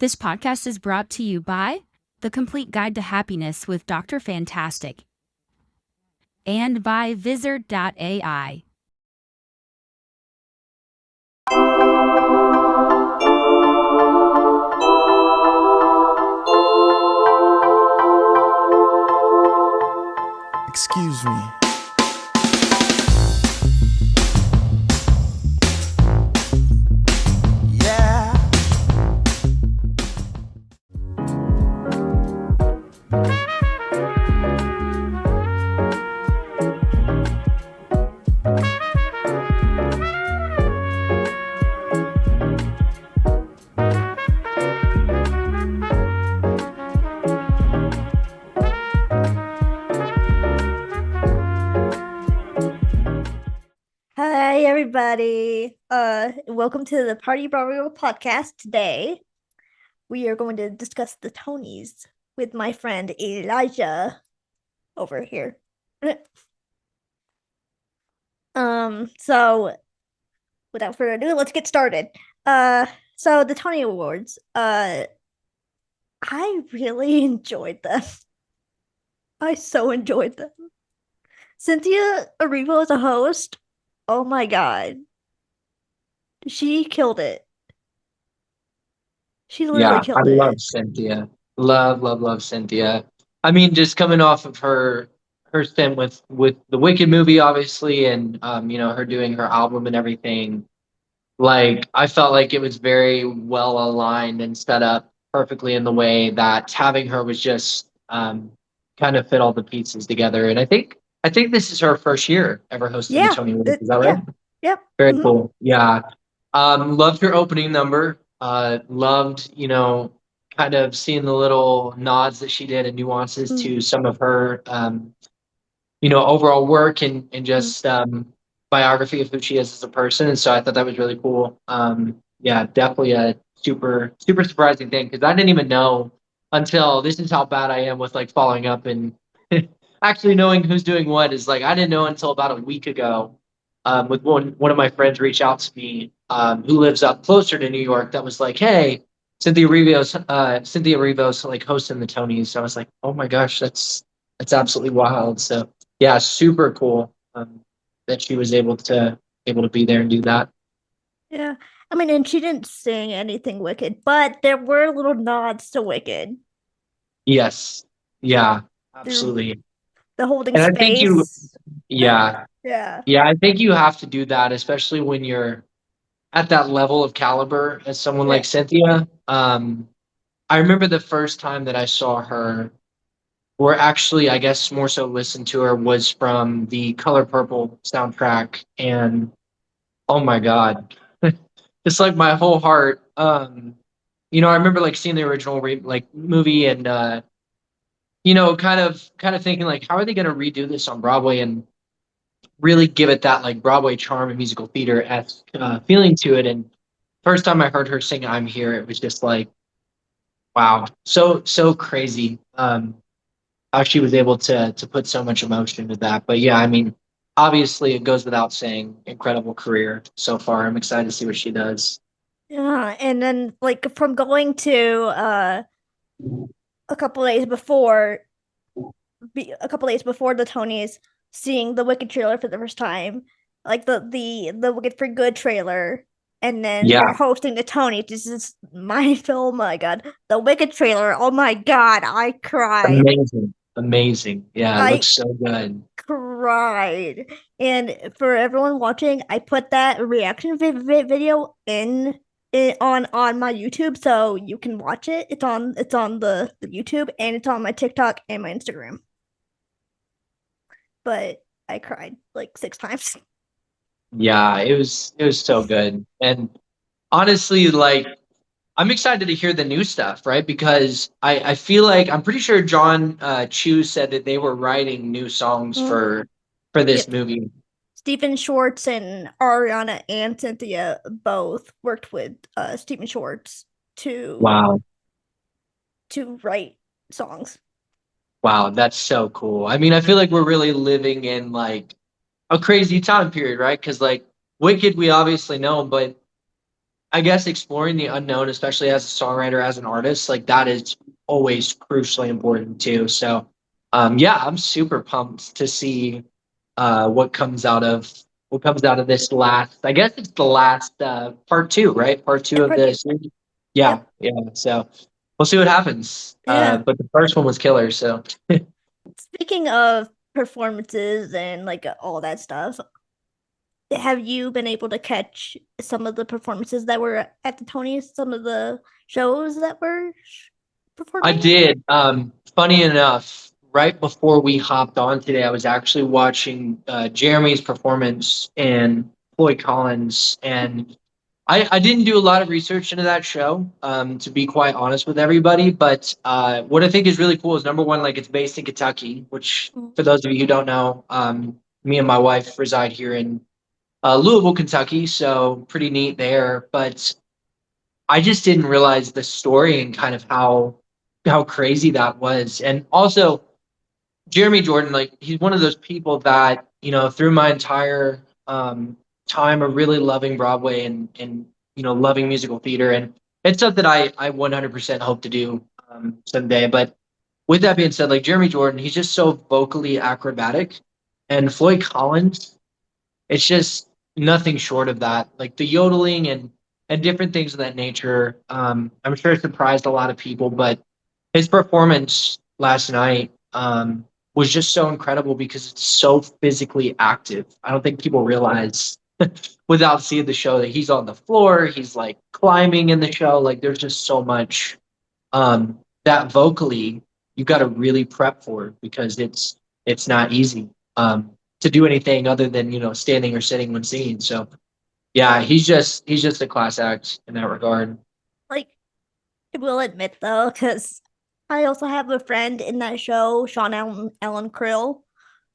This podcast is brought to you by The Complete Guide to Happiness with Dr. Fantastic and by Vizard.ai. Excuse me. Yeah. Hi everybody. Welcome to the Party Broadway podcast. Today, we are going to discuss the Tonys with my friend Elijah over here. So without further ado, let's get started. So the Tony Awards, I really enjoyed them. I so enjoyed them. Cynthia Erivo as a host. Oh my god. She killed it. She literally Yeah, I killed love it. Cynthia. Love Cynthia. I mean, just coming off of her stint with the Wicked movie, obviously, and her doing her album and everything. Like, I felt like it was very well aligned and set up perfectly in the way that having her was just kind of fit all the pieces together. And I think this is her first year ever hosting the Yeah. Tony Awards. Is that right? Yep. Very Mhm. cool. Yeah. Loved her opening number. Loved, kind of seeing the little nods that she did and nuances to some of her, overall work and just biography of who she is as a person. And so I thought that was really cool. Yeah, definitely a super, super surprising thing because I didn't even know until this is how bad I am with like following up and actually knowing who's doing what is like I didn't know until about a week ago with one of my friends reached out to me who lives up closer to New York that was like, hey, Cynthia Erivo's like hosting the Tonys. So I was like, oh my gosh, that's absolutely wild. So yeah, super cool that she was able to be there and do that. Yeah. I mean, and she didn't sing anything Wicked, but there were little nods to Wicked. Yes, yeah, Through absolutely. the holding And I think space. yeah, Yeah. yeah, I think you have to do that, especially when you're at that level of caliber as someone Yeah. like Cynthia. I remember the first time that I saw her, or actually, I guess more so listened to her, was from the Color Purple soundtrack, and oh my God, it's like my whole heart. I remember like seeing the original like movie, and kind of thinking like, how are they going to redo this on Broadway and really give it that like Broadway charm and musical theater esque feeling to it. And first time I heard her sing "I'm Here," it was just like, wow, so crazy. How she was able to put so much emotion into that. But yeah, I mean, obviously it goes without saying, incredible career so far. I'm excited to see what she does. Yeah. And then like from going to a couple days before the Tonys, seeing the Wicked trailer for the first time, like the Wicked for Good trailer, and then her Yeah, hosting the Tonys. This is my film. Oh my god, the Wicked trailer. Oh my god, I cried. amazing. Yeah, it I looks so good. cried. And for everyone watching, I put that reaction video on my YouTube, so you can watch it. It's on the YouTube, and it's on my TikTok and my Instagram. But I cried like 6 times. Yeah, it was so good. And honestly, like I'm excited to hear the new stuff, right? Because I feel like I'm pretty sure John Chu said that they were writing new songs Mm, for this yep. movie. Stephen Schwartz and Ariana and Cynthia both worked with Stephen Schwartz to Wow. write songs. Wow, that's so cool. I mean, I feel like we're really living in like a crazy time period, right? Because like Wicked, we obviously know, but I guess exploring the unknown, especially as a songwriter, as an artist, like that is always crucially important too. So, yeah, I'm super pumped to see what comes out of this last. I guess it's the last part two, right? Part two Yeah, of part two. the series. Yeah, Yep. yeah. So we'll see what happens. Yeah. But the first one was killer. So Speaking of performances and like all that stuff, have you been able to catch some of the performances that were at the Tonys, some of the shows that were I performing? did. Funny enough, right before we hopped on today, I was actually watching Jeremy's performance and Floyd Collins, and I didn't do a lot of research into that show, to be quite honest with everybody. But what I think is really cool is number one, like it's based in Kentucky, which for those of you who don't know, me and my wife reside here in Louisville, Kentucky, so pretty neat there. But I just didn't realize the story and kind of how crazy that was. And also Jeremy Jordan, like he's one of those people that, through my entire time of really loving Broadway and loving musical theater, and it's stuff that I 100% hope to do someday. But with that being said, like Jeremy Jordan, he's just so vocally acrobatic, and Floyd Collins, it's just nothing short of that. Like the yodeling and different things of that nature. I'm sure it surprised a lot of people, but his performance last night was just so incredible because it's so physically active. I don't think people realize without seeing the show that he's on the floor, he's like climbing in the show. Like there's just so much that vocally you got to really prep for because it's not easy to do anything other than standing or sitting when singing. So yeah, he's just a class act in that regard. Like, I will admit though, because I also have a friend in that show, Allen Krill.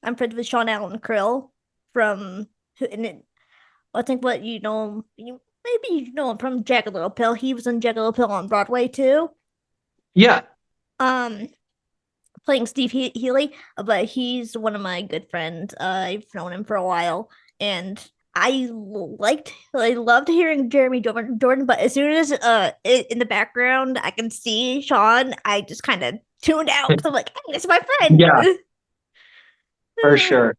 I'm friends with Sean Allen Krill from, and I think what maybe you know him from Jagged Little Pill. He was in Jagged Little Pill on Broadway too. Yeah, Um, playing Steve Healy, but he's one of my good friends. I've known him for a while, and I loved hearing Jeremy Jordan, but as soon as in the background I can see Sean, I just kind of tuned out because I'm like, hey, it's my friend. yeah, for sure.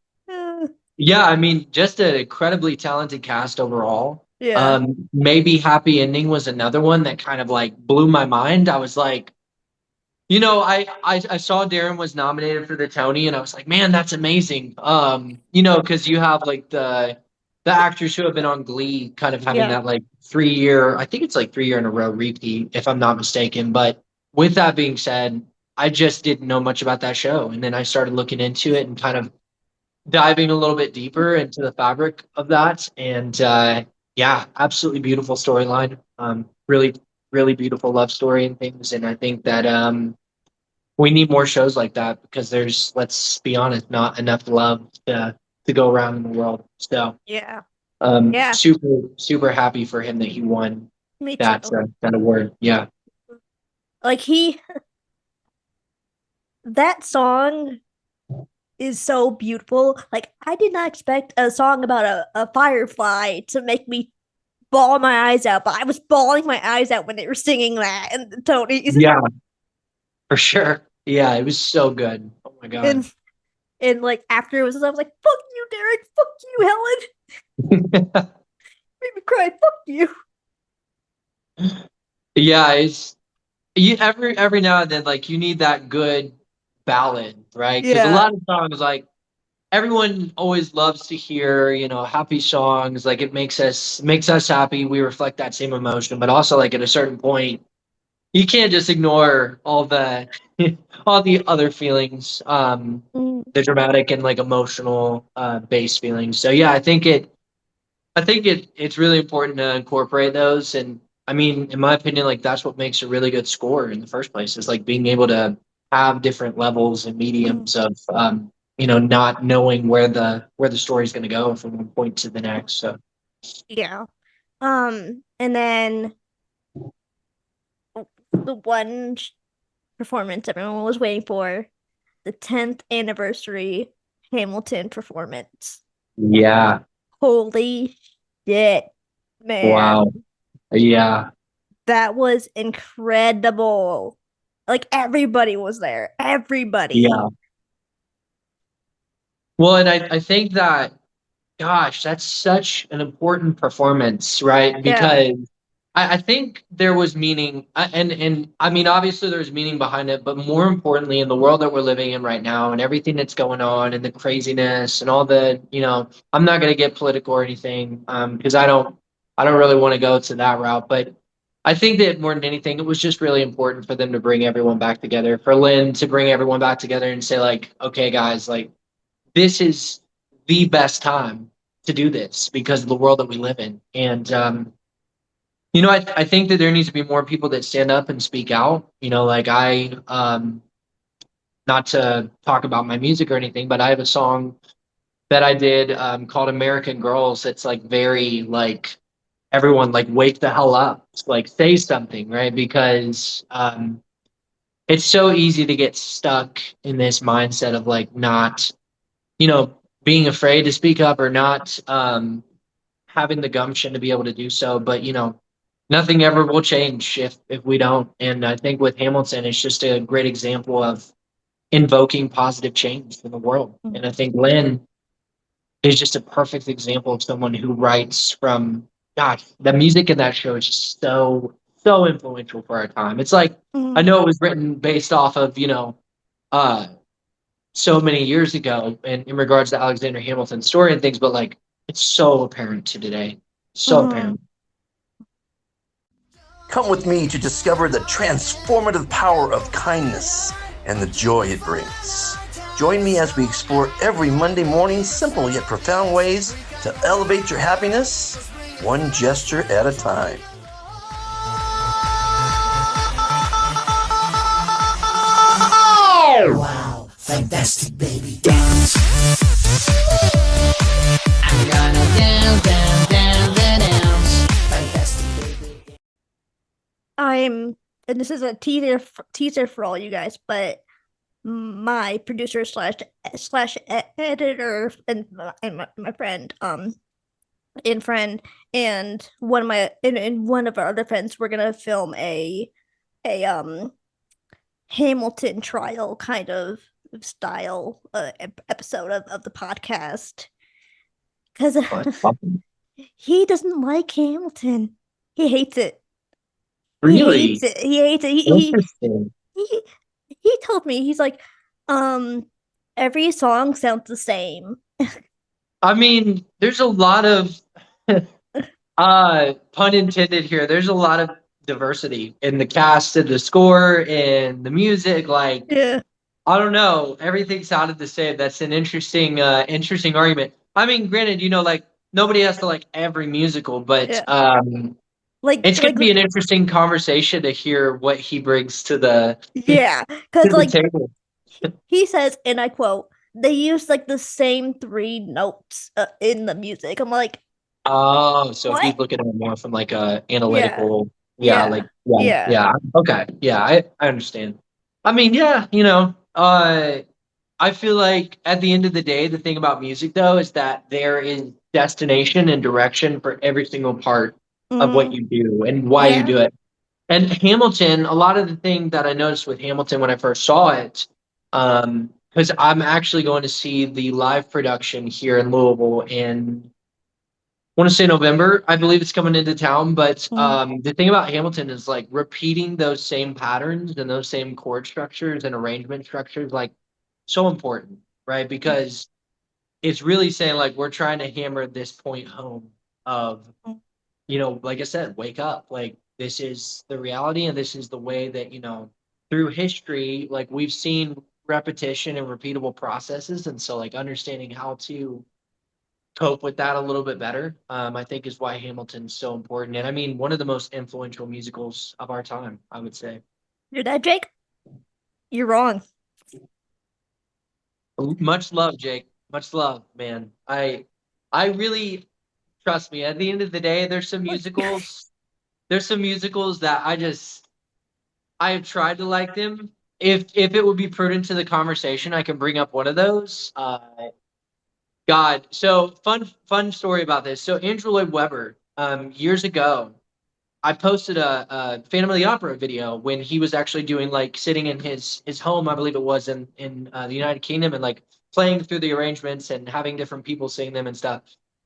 Yeah, I mean, just an incredibly talented cast overall. Yeah. Maybe Happy Ending was another one that kind of like blew my mind. I was like, I saw Darren was nominated for the Tony, and I was like, man, that's amazing. Because you have like the actors who have been on Glee, kind of having Yeah. that like 3 year, I think it's like 3 year in a row repeat, if I'm not mistaken. But with that being said, I just didn't know much about that show, and then I started looking into it and kind of diving a little bit deeper into the fabric of that. And yeah, absolutely beautiful storyline. Really, really beautiful love story and things. And I think that we need more shows like that because there's, let's be honest, not enough love to go around in the world. So Yeah. Yeah. super, super happy for him that he won Me too. that award. Yeah. Like that song is so beautiful. Like I did not expect a song about a firefly to make me bawl my eyes out, but I was bawling my eyes out when they were singing that and the Tonys. Yeah, for sure. Yeah, it was so good. Oh my God. And and like after it was, I was like, "Fuck you, Derek! Fuck you, Helen! Made me cry! Fuck you!" Yeah, every now and then, like you need that good ballad, right? Because a Yeah. lot of songs, like everyone always loves to hear, happy songs. Like it makes us happy. We reflect that same emotion, but also like at a certain point, you can't just ignore all the all the other feelings, Mm. the dramatic and like emotional base feelings. So yeah, I think it's really important to incorporate those. And I mean, in my opinion, like that's what makes a really good score in the first place is like being able to have different levels and Mm. mediums of not knowing where the story's going to go from one point to the next. So Yeah. And then the one performance everyone was waiting for, the 10th anniversary Hamilton performance. yeah, Holy shit, man. wow. Yeah. That was incredible. Like everybody was there. Everybody. Yeah. Well, and I think that, gosh, that's such an important performance, right? Yeah. Because I think there was meaning, and I mean, obviously there's meaning behind it, but more importantly, in the world that we're living in right now, and everything that's going on, and the craziness, and all the, I'm not going to get political or anything, because I don't really want to go to that route. But I think that more than anything, it was just really important for them to bring everyone back together, for Lynn to bring everyone back together and say, like, okay, guys, like, this is the best time to do this because of the world that we live in. And I think that there needs to be more people that stand up and speak out. Like not to talk about my music or anything, but I have a song that I did called American Girls. That's like very like everyone like wake the hell up, like say something, right? Because it's so easy to get stuck in this mindset of like not, being afraid to speak up or not having the gumption to be able to do so. But nothing ever will change if we don't. And I think with Hamilton, it's just a great example of invoking positive change in the world. And I think Lynn is just a perfect example of someone who writes from, gosh, the music in that show is just so influential for our time. It's like, I know it was written based off of, uh, so many years ago in regards to Alexander Hamilton's story and things, but like it's so apparent to today. So apparent. Come with me to discover the transformative power of kindness and the joy it brings. Join me as we explore every Monday morning simple yet profound ways to elevate your happiness, one gesture at a time. Wow, fantastic, baby. Dance. I'm gonna dance, dance, dance, dance. Fantastic, baby. And this is a teaser for all you guys, but my producer slash editor and my friend and one of our other friends, we're gonna film a Hamilton trial kind of style episode of the podcast because he doesn't like Hamilton. He hates it. Really? He hates it. Interesting. He told me, he's like, every song sounds the same. I mean, there's a lot of pun intended here. There's a lot of diversity in the cast and the score and the music. Like, Yeah. I don't know, everything sounded the same. That's an interesting argument. I mean, granted, like nobody has to like every musical, but Yeah. Like it's gonna be an interesting conversation to hear what he brings to the yeah, to because the like table. he says, and I quote, they use like the same three notes in the music. I'm like, Oh, so what? he's looking at it more from like a Yeah. analytical, Yeah. yeah. Okay, yeah, I understand. I mean, yeah, I feel like at the end of the day, the thing about music though is that there is destination and direction for every single part of what you do and why you Yeah. do it. And Hamilton, a lot of the thing that I noticed with Hamilton when I first saw it, because I'm actually going to see the live production here in Louisville in want to say November. I believe it's coming into town. But the thing about Hamilton is like repeating those same patterns and those same chord structures and arrangement structures, like so important, right? Because it's really saying like we're trying to hammer this point home of, like I said, wake up. Like this is the reality and this is the way that, through history, like we've seen repetition and repeatable processes. And so like understanding how to cope with that a little bit better, I think is why Hamilton's so important. And I mean, one of the most influential musicals of our time, I would say. You're that, Jake? You're wrong. Much love, Jake. Much love, man. I really trust me. At the end of the day, there's some musicals. There's some musicals that I have tried to like them. If it would be prudent to the conversation, I can bring up one of those. God, so fun story about this. So Andrew Lloyd Webber, years ago, I posted a Phantom of the Opera video when he was actually doing like sitting in his home, I believe it was in the United Kingdom, and like playing through the arrangements and having different people sing them and stuff.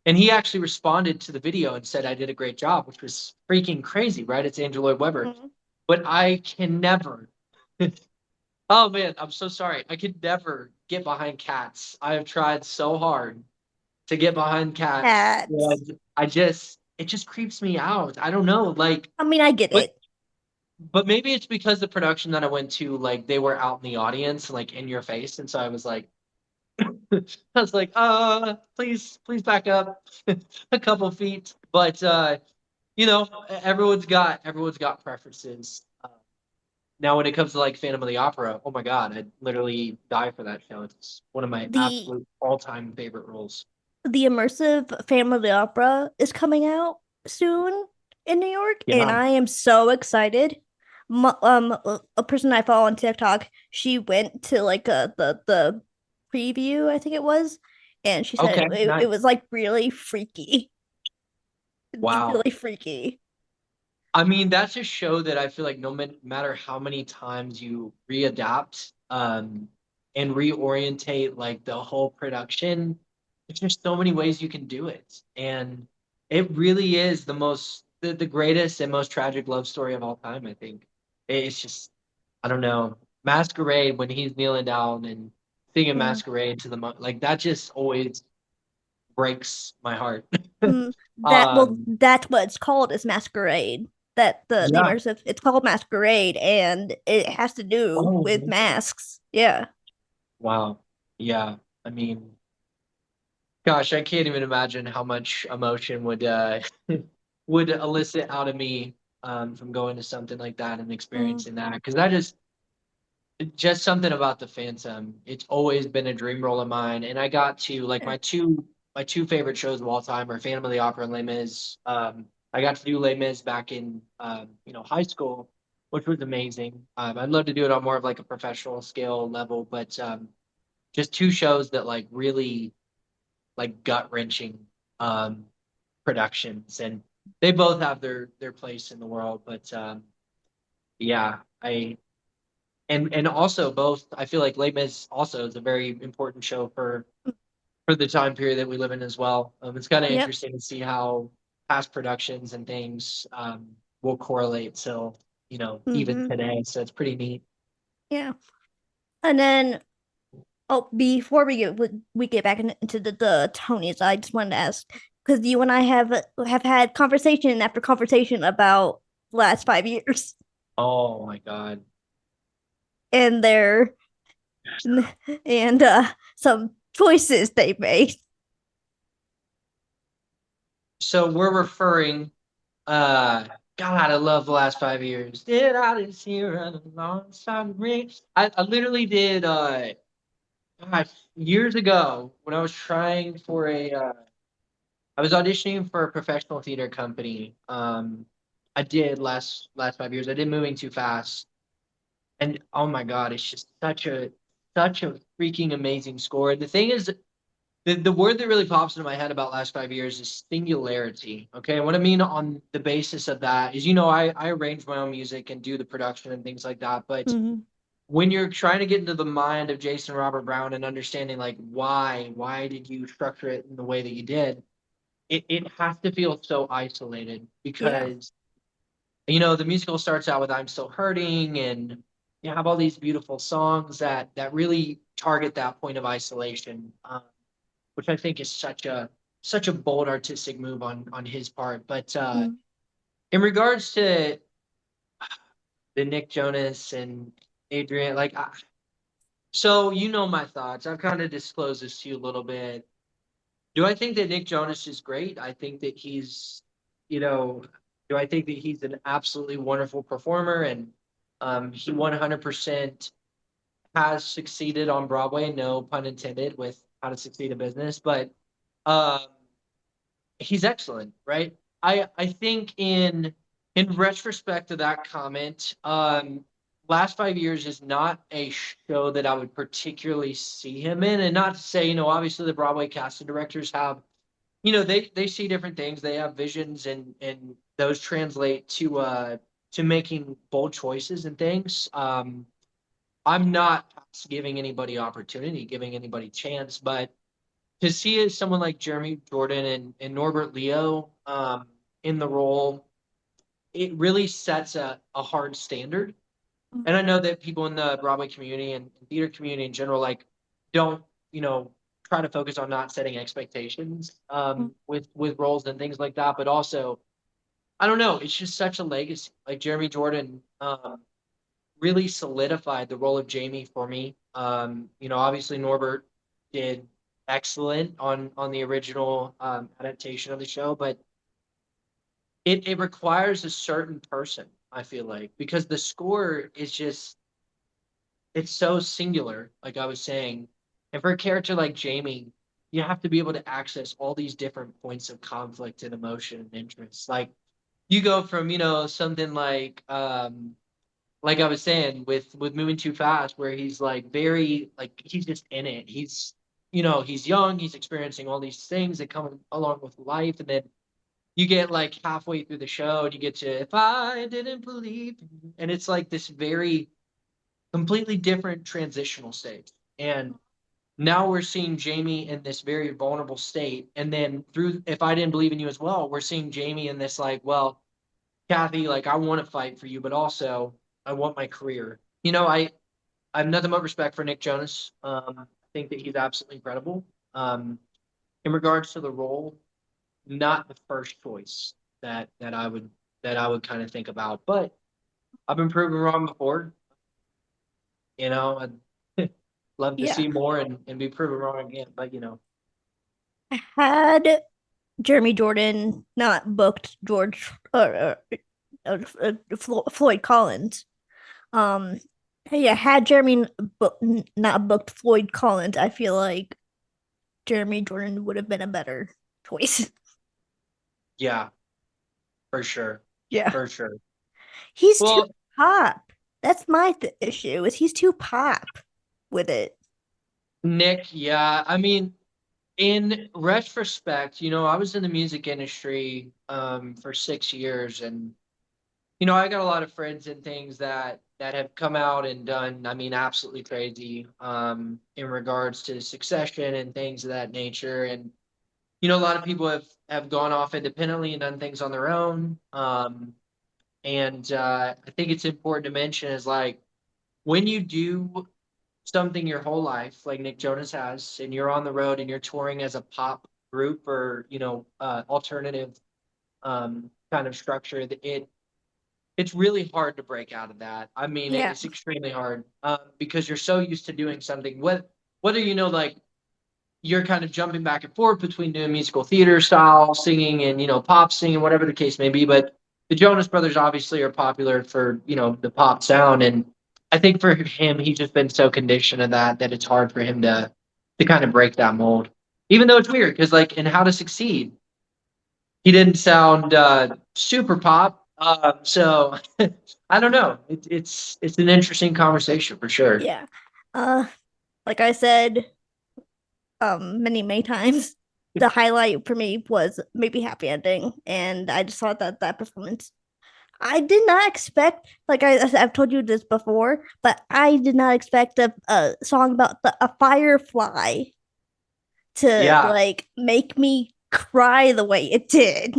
And he actually responded to the video and said I did a great job, which was freaking crazy, right? It's Andrew Lloyd Webber. Mhm. But I can never. Oh man, I'm so sorry. I could never get behind Cats. I have tried so hard to get behind Cats, Cats. and it just creeps me out. I don't know, like, I mean, I get but it. but maybe it's because the production that I went to, like, they were out in the audience, like in your face, and so I was like, I was like, please back up a couple feet. But you know, everyone's got preferences. Now, when it comes to like Phantom of the Opera, oh my God, I'd literally die for that show. It's one of my The absolute all-time favorite roles. the immersive Phantom of the Opera is coming out soon in New York, and Yeah. I am so excited. A person I follow on TikTok, she went to like the preview, I think it was, and she said Okay, it nice. was like really freaky, Wow. really freaky. I mean, that's a show that I feel like matter how many times you readapt and reorientate like the whole production, there's just so many ways you can do it. And it really is the greatest and most tragic love story of all time, I think. It's just, I don't know, Masquerade when he's kneeling down and singing Mm. Masquerade to the like that just always breaks my heart. Mm. Um, That's what it's called, is Masquerade. That the yeah. immersive, it's called Masquerade, and it has to do Oh, with masks. Yeah. wow. Yeah. I mean, gosh, I can't even imagine how much emotion would would elicit out of me from going to something like that and Mm. experiencing that. Because that is just something about the Phantom. It's always been a dream role of mine. And I got to like Yeah. my two favorite shows of all time are Phantom of the Opera and Les Mis. I got to do Les Mis back in you know, high school, which was amazing. I'd love to do it on more of like a professional scale level, but just two shows that like really like gut wrenching um, productions, and they both have their place in the world. But yeah, I and also both. I feel like Les Mis also is a very important show for the time period that we live in as well. It's kind of Yep. interesting to see how past productions and things will correlate. So you know, even Hmm. today, so it's pretty neat. Yeah. And then, oh, before we get back into the Tonys, I just wanted to ask, because you and I have had conversation after conversation about the last 5 years Oh my God. and their and some choices they made. So we're referring God, I love the last 5 years. Did I just hear an alongside ring? I literally did gosh, years ago when I was trying for a I was auditioning for a professional theater company. I did last 5 years. I did Moving Too Fast. And oh my God, it's just such a freaking amazing score. The thing is, the word that really pops into my head about last 5 years is singularity. Okay. And what I mean on the basis of that is, you know, I arrange my own music and do the production and things like that. But Mm-hmm. when you're trying to get into the mind of Jason Robert Brown and understanding like why did you structure it in the way that you did, it has to feel so isolated Yeah. because you know the musical starts out with I'm Still Hurting, and you have all these beautiful songs that really target that point of isolation. Which I think is such a bold artistic move on his part. But Mm-hmm. in regards to the Nick Jonas and Adrian, like, so you know my thoughts. I've kind of disclosed this to you a little bit. Do I think that Nick Jonas is great? I think that he's, you know, do I think that he's an absolutely wonderful performer and he 100% has succeeded on Broadway, no pun intended, with How to Succeed in Business, but um, he's excellent, right? I think in retrospect to that comment, last 5 years is not a show that I would particularly see him in, and not to say, you know, obviously the Broadway casting directors have, you know, they see different things, they have visions and those translate to making bold choices and things. I'm not giving anybody opportunity, giving anybody chance, but to see someone like Jeremy Jordan and Norbert Leo in the role, it really sets a hard standard. And I know that people in the Broadway community and theater community in general, like, don't, try to focus on not setting expectations with roles and things like that. But also, I don't know, it's just such a legacy. Like Jeremy Jordan really solidified the role of Jamie for me. Obviously Norbert did excellent on the original adaptation of the show, but it requires a certain person, I feel like, because the score is just, it's so singular, like I was saying. And for a character like Jamie, you have to be able to access all these different points of conflict and emotion and interest. Like you go from, something like I was saying with Moving Too Fast, where he's like very, like, he's just in it. He's young, he's experiencing all these things that come along with life, and then you get like halfway through the show and you get to If I Didn't Believe, and it's like this very completely different transitional state. And now we're seeing Jamie in this very vulnerable state, and then through If I Didn't Believe in You as well, we're seeing Jamie in this like, well, Kathy, like, I want to fight for you, but also I want my career. I have nothing but respect for Nick Jonas. I think that he's absolutely incredible. In regards to the role, not the first choice that I would kind of think about, but I've been proven wrong before. I'd love to Yeah. see more and be proven wrong again. But Had Jeremy Jordan not booked Floyd Collins, had Jeremy not booked Floyd Collins, I feel like Jeremy Jordan would have been a better choice. yeah, for sure, Yeah, for sure. he's too Well, pop. That's my issue. Is he's too pop with it. Nick, yeah, I mean, in retrospect, I was in the music industry for 6 years, and I got a lot of friends and things that have come out and done, I mean, absolutely crazy in regards to succession and things of that nature. And a lot of people have gone off independently and done things on their own. And I think it's important to mention is like when you do something your whole life, like Nick Jonas has, and you're on the road and you're touring as a pop group or alternative kind of structure, it's really hard to break out of that. I mean, Yeah. it's extremely hard because you're so used to doing something. Whether like you're kind of jumping back and forth between doing musical theater style singing and pop singing, whatever the case may be. But the Jonas Brothers obviously are popular for the pop sound, and I think for him, he's just been so conditioned to that it's hard for him to kind of break that mold. Even though it's weird because like in How to Succeed, he didn't sound super pop. So I don't know. It's an interesting conversation for sure. Yeah. Like I said, many times, the highlight for me was maybe Happy Ending, and I just thought that performance. I did not expect, like I've told you this before, but I did not expect a song about a firefly to like make me cry the way it did.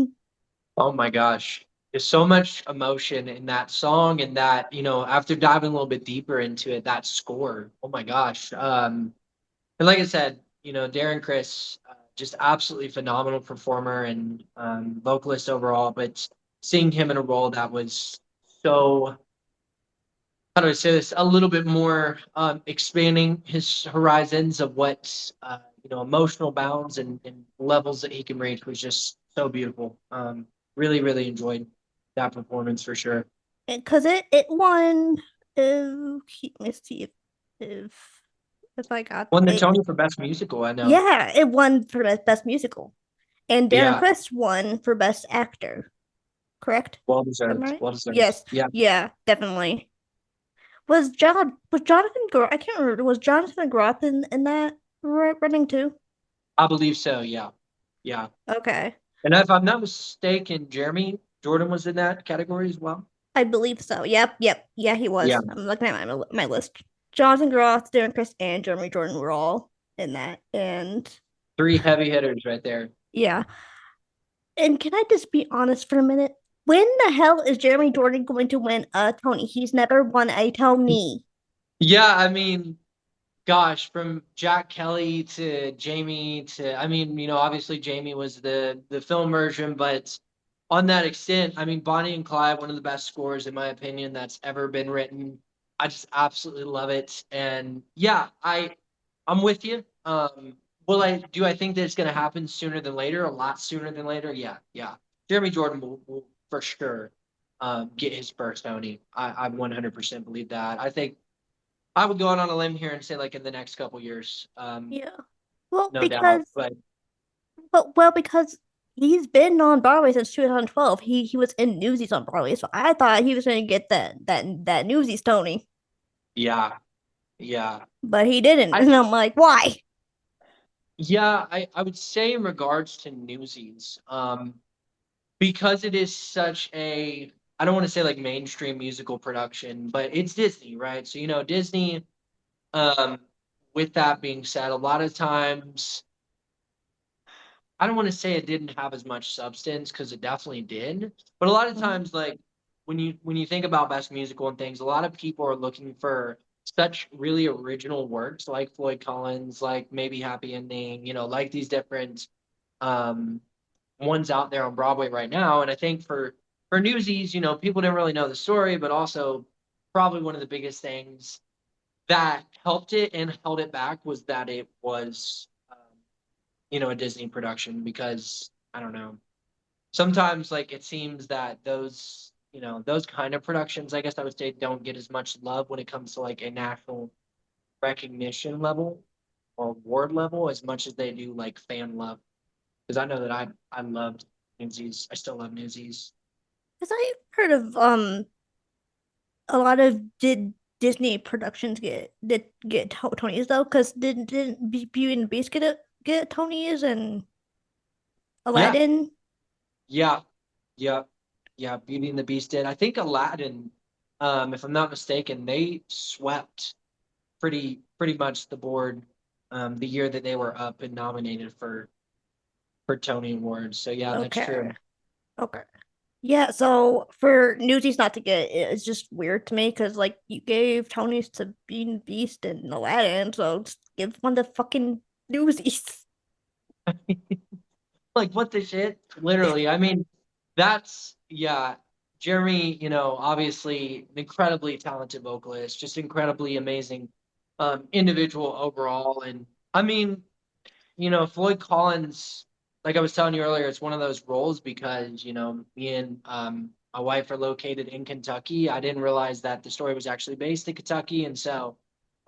Oh my gosh. There's so much emotion in that song, and that, after diving a little bit deeper into it, that score. Oh my gosh. And like I said, Darren Criss, just absolutely phenomenal performer and vocalist overall, but seeing him in a role that was so, how do I say this, a little bit more expanding his horizons of what emotional bounds and levels that he can reach was just so beautiful. Really enjoyed that performance for sure. Because it won. Let's see if I got Won the it. Tony for Best Musical, I know. Yeah, it won for best musical, and Darren Yeah. Criss won for best actor. Correct? Well deserved. Right? Well deserved. Yes. Yeah. Yeah, definitely. Was Jonathan I can't remember. Was Jonathan Groff in that running too? I believe so, yeah. Yeah. Okay. And if I'm not mistaken, Jeremy Jordan was in that category as well. I believe so. Yep. Yeah, he was. Yeah, I'm looking at my list. Jonathan Groff, Darren Chris, and Jeremy Jordan were all in that. And 3 heavy hitters right there. yeah. And can I just be honest for a minute? When the hell is Jeremy Jordan going to win a Tony? He's never won a Tony. Yeah, I mean, gosh, from Jack Kelly to Jamie to, I mean, obviously Jamie was the film version, but on that extent, I mean, Bonnie and Clyde, one of the best scores in my opinion that's ever been written. I just absolutely love it, and yeah, I'm with you. Do I think that it's going to happen sooner than later? A lot sooner than later? Yeah, yeah. Jeremy Jordan will for sure get his first Tony. I 100% believe that. I think I would go out on a limb here and say like in the next couple years. Yeah. Well, No doubt. because But because he's been on Broadway since 2012. He was in Newsies on Broadway, so I thought he was going to get that Newsies Tony, yeah, yeah. but he didn't. I And I'm like, why? yeah, I would say in regards to Newsies, because it is such a, I don't want to say like mainstream musical production, but it's Disney, right? So Disney, um, with that being said, a lot of times I don't want to say it didn't have as much substance because it definitely did. But a lot of times, like when you think about best musical and things, a lot of people are looking for such really original works like Floyd Collins, like maybe Happy Ending, like these different um ones out there on Broadway right now. And I think for Newsies, people didn't really know the story, but also probably one of the biggest things that helped it and held it back was that it was a Disney production because I don't know. Sometimes like it seems that those kind of productions, I guess I would say, don't get as much love when it comes to like a national recognition level or award level as much as they do like fan love. Because I know that I loved Newsies. I still love Newsies. Because I heard of a lot of did Disney productions get Tonys though? Because didn't Beauty and the Beast get Tonys and Yeah, Aladdin? yeah, yeah, yeah. Beauty and the Beast did. I think Aladdin, if I'm not mistaken, they swept pretty much the board the year that they were up and nominated for Tony Awards. So yeah, that's Okay, true. okay. Yeah, so for Newsies not to get it, it's just weird to me because like you gave Tonys to Beauty and the Beast and Aladdin, so just give one to fucking Newsies. Like what the shit? Literally. I mean, that's yeah. Jeremy, obviously an incredibly talented vocalist, just incredibly amazing individual overall. And I mean, Floyd Collins, like I was telling you earlier, it's one of those roles because, me and my wife are located in Kentucky. I didn't realize that the story was actually based in Kentucky. And so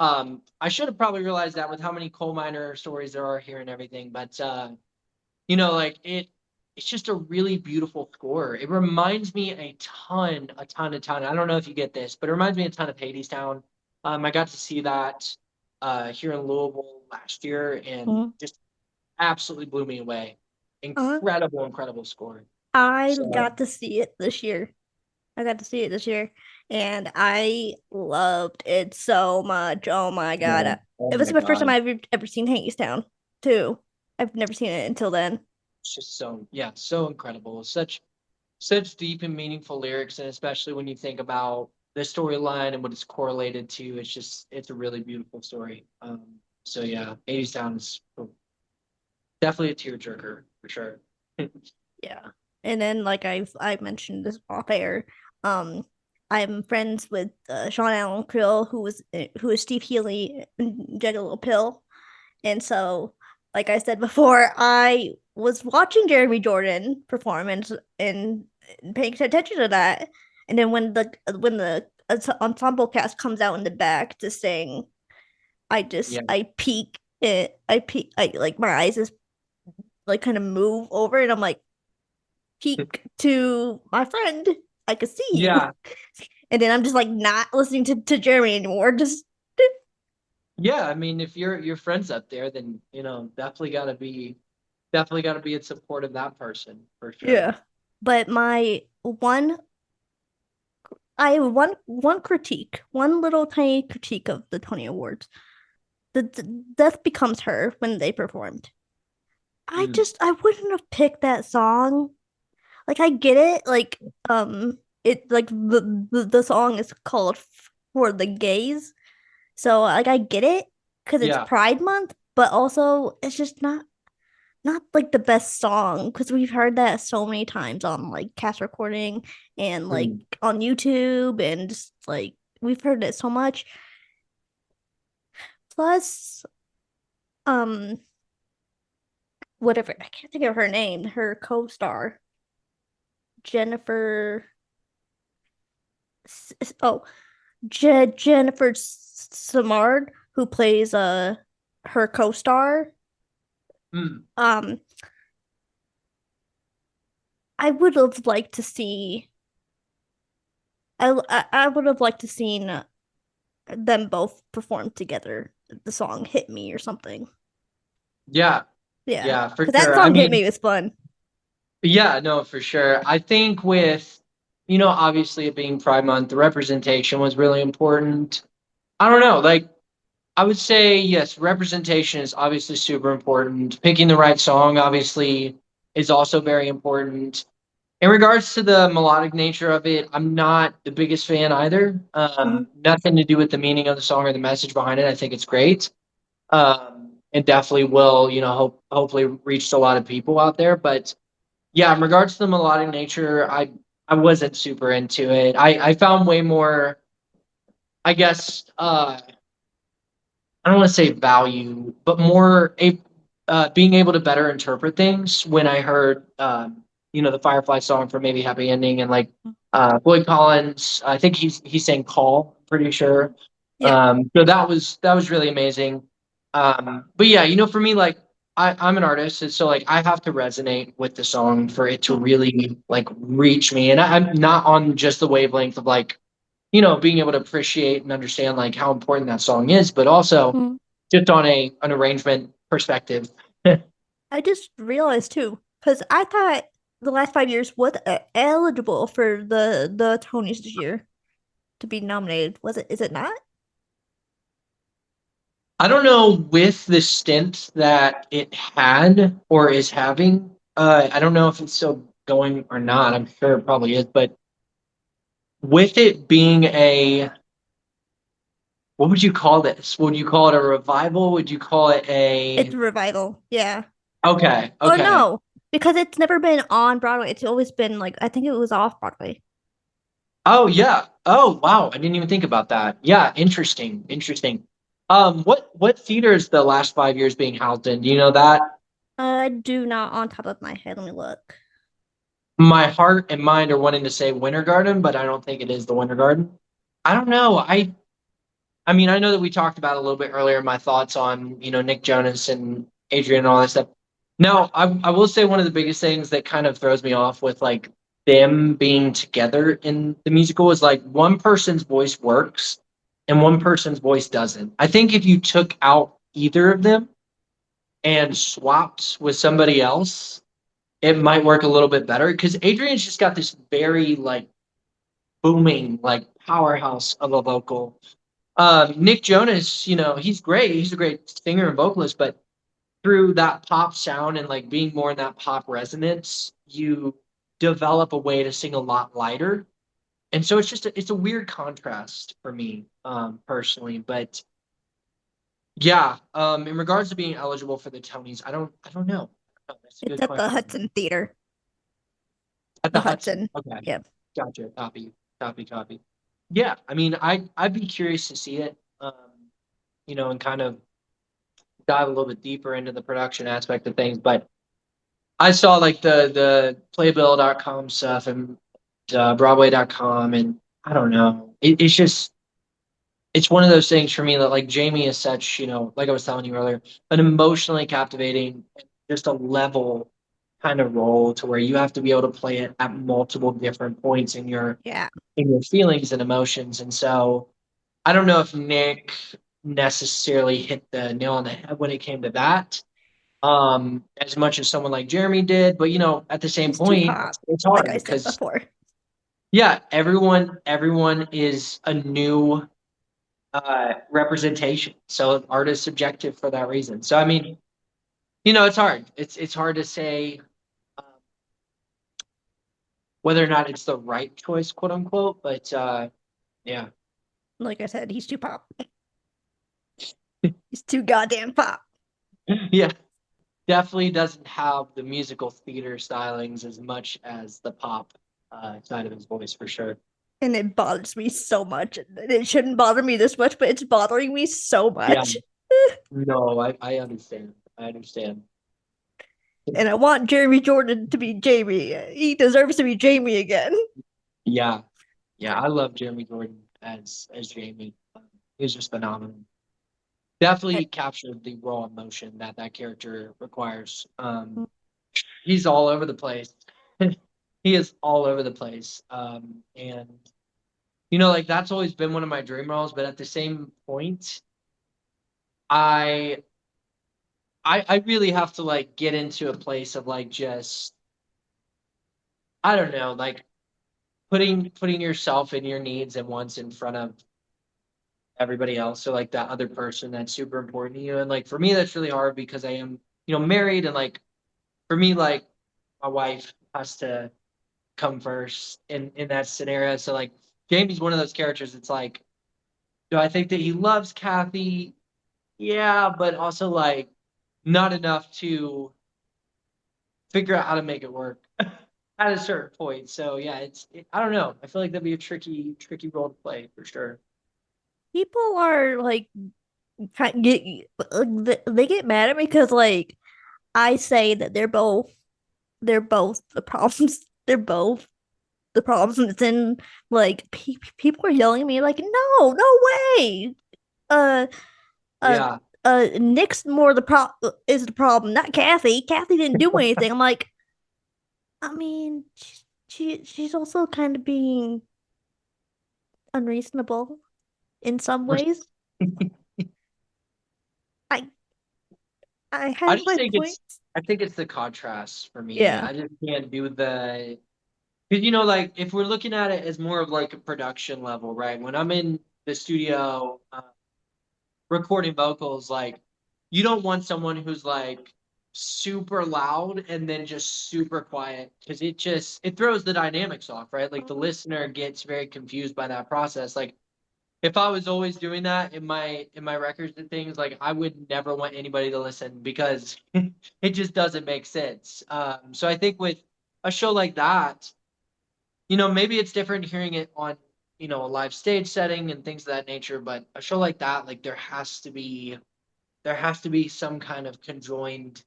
I should have probably realized that with how many coal miner stories there are here and everything. But like it's just a really beautiful score. It reminds me a ton. I don't know if you get this, but it reminds me a ton of Hadestown. I got to see that here in Louisville last year and Mhm. just absolutely blew me away. Uh, Incredible score. I So got to see it this year. I got to see it this year, and I loved it so much. Oh my god! yeah. Oh It was my my first time God. I've ever seen Hadestown, too. I've never seen it until then. It's just so incredible. Such deep and meaningful lyrics, and especially when you think about the storyline and what it's correlated to, it's a really beautiful story. So yeah, 80s Down is definitely a tearjerker for sure. Yeah, and then like I mentioned this off air, um, I'm friends with Sean Allen Krill, who is Steve Healy in Jagged Pill, and so like I said before, I was watching Jeremy Jordan performance and paying attention to that, and then when the ensemble cast comes out in the back to sing, Yeah, I peek it, I peek, I like my eyes just like kind of move over, and I'm like peek to my friend. I could see you. yeah, And then I'm just like not listening to Jeremy anymore. Just yeah. I mean, if your friends up there, then definitely gotta be in support of that person for sure. yeah. But one I have one critique, one little tiny critique of the Tony Awards. The Death Becomes Her when they performed. I wouldn't have picked that song. Like I get it, like it like the song is called For the Gays. So like I get it because it's Yeah. Pride Month, but also it's just not like the best song because we've heard that so many times on like cast recording and like Mm. on YouTube and just like we've heard it so much. Plus, um, whatever I can't think of her name, her co-star Jennifer. Oh, Jennifer Samard, who plays her co-star. Mm. Um, I would have liked to see. I would have liked to seen them both perform together. The song "Hit Me" or something. Yeah. Yeah, Yeah, for because that sure. I song "Hit mean, Me" was fun. yeah, no, for sure. I think with, obviously it being Pride Month, the representation was really important. I don't know, like I would say yes, representation is obviously super important. Picking the right song obviously is also very important. In regards to the melodic nature of it, I'm not the biggest fan either. Mhm. Nothing to do with the meaning of the song or the message behind it. I think it's great. It definitely will, hopefully reach a lot of people out there. But yeah, in regards to the melodic nature, I wasn't super into it. I found way more, I guess, I don't want to say value, but more being able to better interpret things when I heard, the Firefly song for maybe Happy Ending and like Floyd Collins. I think he sang Call, pretty sure. Yeah. So that was really amazing. But yeah, for me, like I'm an artist, and so like I have to resonate with the song for it to really like reach me, and I'm not on just the wavelength of like being able to appreciate and understand like how important that song is, but also Mhm. just on an arrangement perspective. I just realized too, because I thought the last 5 years was eligible for the Tonys this year to be nominated. Was it? Is it not? I don't know with the stint that it had or is having. I don't know if it's still going or not. I'm sure it probably is, but with it being what would you call this? Would you call it a revival? Would you call it It's a a revival. Yeah. okay, Oh okay. no, because it's never been on Broadway. It's always been like I think it was off Broadway. Oh yeah. Oh wow. I didn't even think about that. Yeah, interesting. Interesting. What theater is the last 5 years being housed in? Do you know that? I do not on top of my head. Let me look. My heart and mind are wanting to say Winter Garden, but I don't think it is the Winter Garden. I don't know. I mean, I know that we talked about a little bit earlier my thoughts on, Nick Jonas and Adrian and all that stuff. Now, I will say one of the biggest things that kind of throws me off with like them being together in the musical is like one person's voice works and one person's voice doesn't. I think if you took out either of them and swapped with somebody else, it might work a little bit better because Adrian's just got this very like booming, like powerhouse of a vocal. Nick Jonas, he's great. He's a great singer and vocalist, but through that pop sound and like being more in that pop resonance, you develop a way to sing a lot lighter. And so it's a weird contrast for me, personally. But yeah, in regards to being eligible for the Tonys, I don't know. That's a It's good at the question. Hudson Theater. At The the Hudson. Hudson. Okay. Yep. Gotcha. Copy. Yeah, I mean, I'd be curious to see it, and kind of dive a little bit deeper into the production aspect of things. But I saw like the playbill.com stuff and Broadway.com, and I don't know. It's one of those things for me that like Jamie is such, like I was telling you earlier, an emotionally captivating, just a level kind of role to where you have to be able to play it at multiple different points Yeah. in your feelings and emotions. And so I don't know if Nick necessarily hit the nail on the head when it came to that, as much as someone like Jeremy did. But at the same He's too point, pop, it's like hard I said because before. Yeah, everyone is a new representation. So art is subjective for that reason. So I mean, it's hard. It's hard to say um, whether or not it's the right choice, quote unquote. But yeah, Like I said, he's too pop. He's too goddamn pop. yeah, definitely doesn't have the musical theater stylings as much as the pop side of his voice for sure. And it bothers me so much. It shouldn't bother me this much, but it's bothering me so Yeah, much. no, I understand. I understand. And I want Jeremy Jordan to be Jamie. He deserves to be Jamie again. Yeah, yeah, I love Jeremy Jordan as Jamie. He was just phenomenal. Definitely captured the raw emotion that that character requires. He's all over the place. He is all over the place. And like that's always been one of my dream roles. But at the same point, I I really have to like get into a place of like just I don't know, like putting yourself and your needs and wants in front of everybody else. So like that other person that's super important to you. And like for me, that's really hard because I am, married and like for me, like my wife has to come first in that scenario. So like Jamie's one of those characters. It's like, do I think that he loves Kathy? Yeah, but also like not enough to figure out how to make it work at a certain point. So yeah, I don't know. I feel like that'd be a tricky role to play for sure. People are like, get they get mad at me because like I say that they're both the problems. They're both the problems. And it's in like people are yelling at me like, no way. Uh, uh, Yeah. Nick's more is the problem, not Kathy. Kathy didn't do anything. I'm like, I mean, she's also kind of being unreasonable in some ways. I I I have just my think points. I think it's the contrast for me. Yeah. I just can't do the because like if we're looking at it as more of like a production level, right? When I'm in the studio recording vocals, like you don't want someone who's like super loud and then just super quiet because it throws the dynamics off, right? Like the listener gets very confused by that process. Like if I was always doing that in my records and things, like I would never want anybody to listen because it just doesn't make sense. So I think with a show like that, maybe it's different hearing it on, a live stage setting and things of that nature, but a show like that, like there has to be some kind of conjoined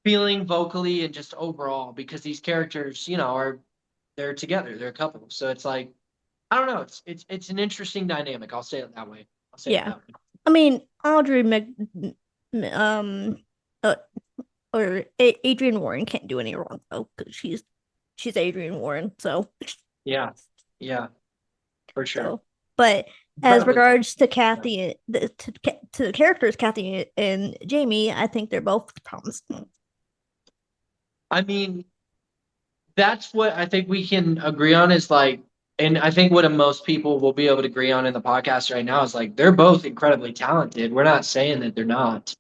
feeling vocally and just overall because these characters, they're together, they're a couple. So it's like I don't know, it's an interesting dynamic. I'll say it that way. I'll say it Yeah. that way. I mean, Audrey Mc, um, uh, or Adrian Warren can't do any wrong though, because she's Adrian Warren. So, Yeah, yeah, for sure. so, but as Incredibly regards to talented. Kathy, to the characters Kathy and Jamie, I think they're both problems. I mean, that's what I think we can agree on is like, and I think what most people will be able to agree on in the podcast right now is like they're both incredibly talented. We're not saying that they're not.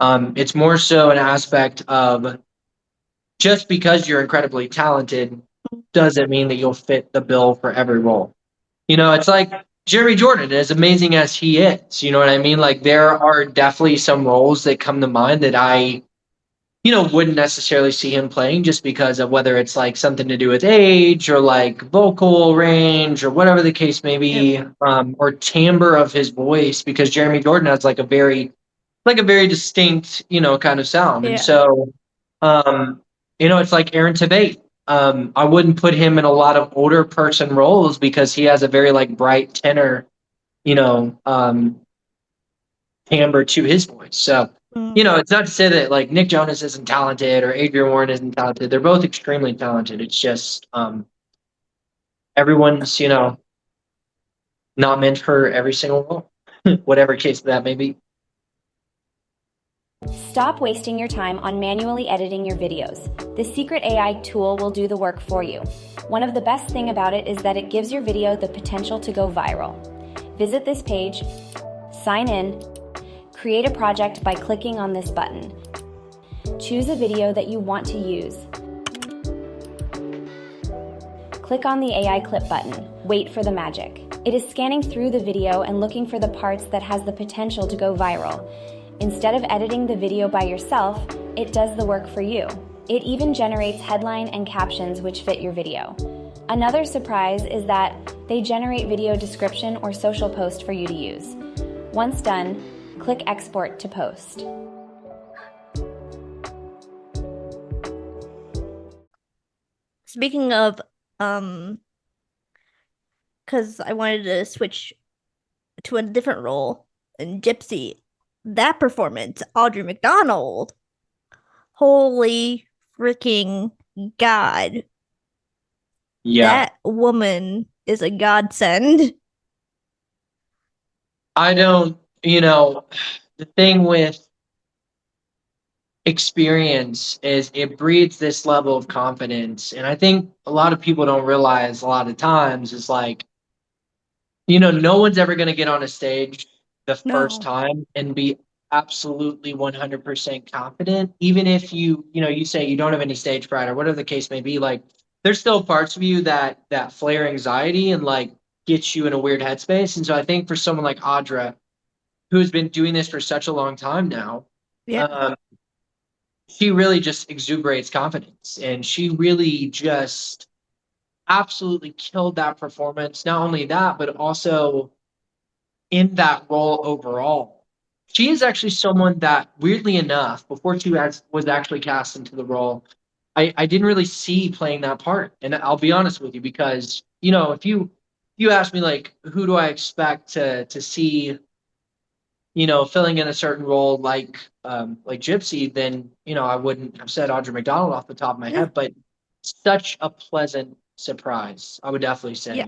It's more so an aspect of just because you're incredibly talented doesn't mean that you'll fit the bill for every role. It's like Jeremy Jordan, as amazing as he is, you know what I mean? Like there are definitely some roles that come to mind that I wouldn't necessarily see him playing just because of whether it's like something to do with age or like vocal range or whatever the case may Yep. be, or timbre of his voice, because Jeremy Jordan has like a very distinct, kind of sound. And Yeah. so, it's like Aaron Tveit. I wouldn't put him in a lot of older person roles because he has a very like bright tenor, you know, um, timbre to his voice. So, Mm. it's not to say that like Nick Jonas isn't talented or Adrian Warren isn't talented. They're both extremely talented. It's just everyone's, not meant for every single role, whatever case that may be. Stop wasting your time on manually editing your videos. The secret AI tool will do the work for you. One of the best things about it is that it gives your video the potential to go viral. Visit this page, sign in, create a project by clicking on this button. Choose a video that you want to use. Click on the AI clip button. Wait for the magic. It is scanning through the video and looking for the parts that has the potential to go viral. Instead of editing the video by yourself, it does the work for you. It even generates headline and captions which fit your video. Another surprise is that they generate video description or social post for you to use. Once done, click Export to post. Speaking of, because I wanted to switch to a different role in Gypsy. That performance, Audrey McDonald. Holy freaking God. Yeah. That woman is a godsend. I don't, the thing with experience is it breeds this level of confidence. And I think a lot of people don't realize a lot of times is like, no one's ever going to get on a stage the first time and be absolutely 100% confident, even if you say you don't have any stage fright or whatever the case may be. Like, there's still parts of you that flare anxiety and like gets you in a weird headspace. And so I think for someone like Audra, who's been doing this for such a long time now, she really just exuberates confidence, and she really just absolutely killed that performance. Not only that, but also in that role overall. She is actually someone that, weirdly enough, before she was actually cast into the role, I didn't really see playing that part. And I'll be honest with you, because if you ask me like who do I expect to see filling in a certain role like Gypsy, then I wouldn't have said Audrey McDonald off the top of my head, but such a pleasant surprise, I would definitely say.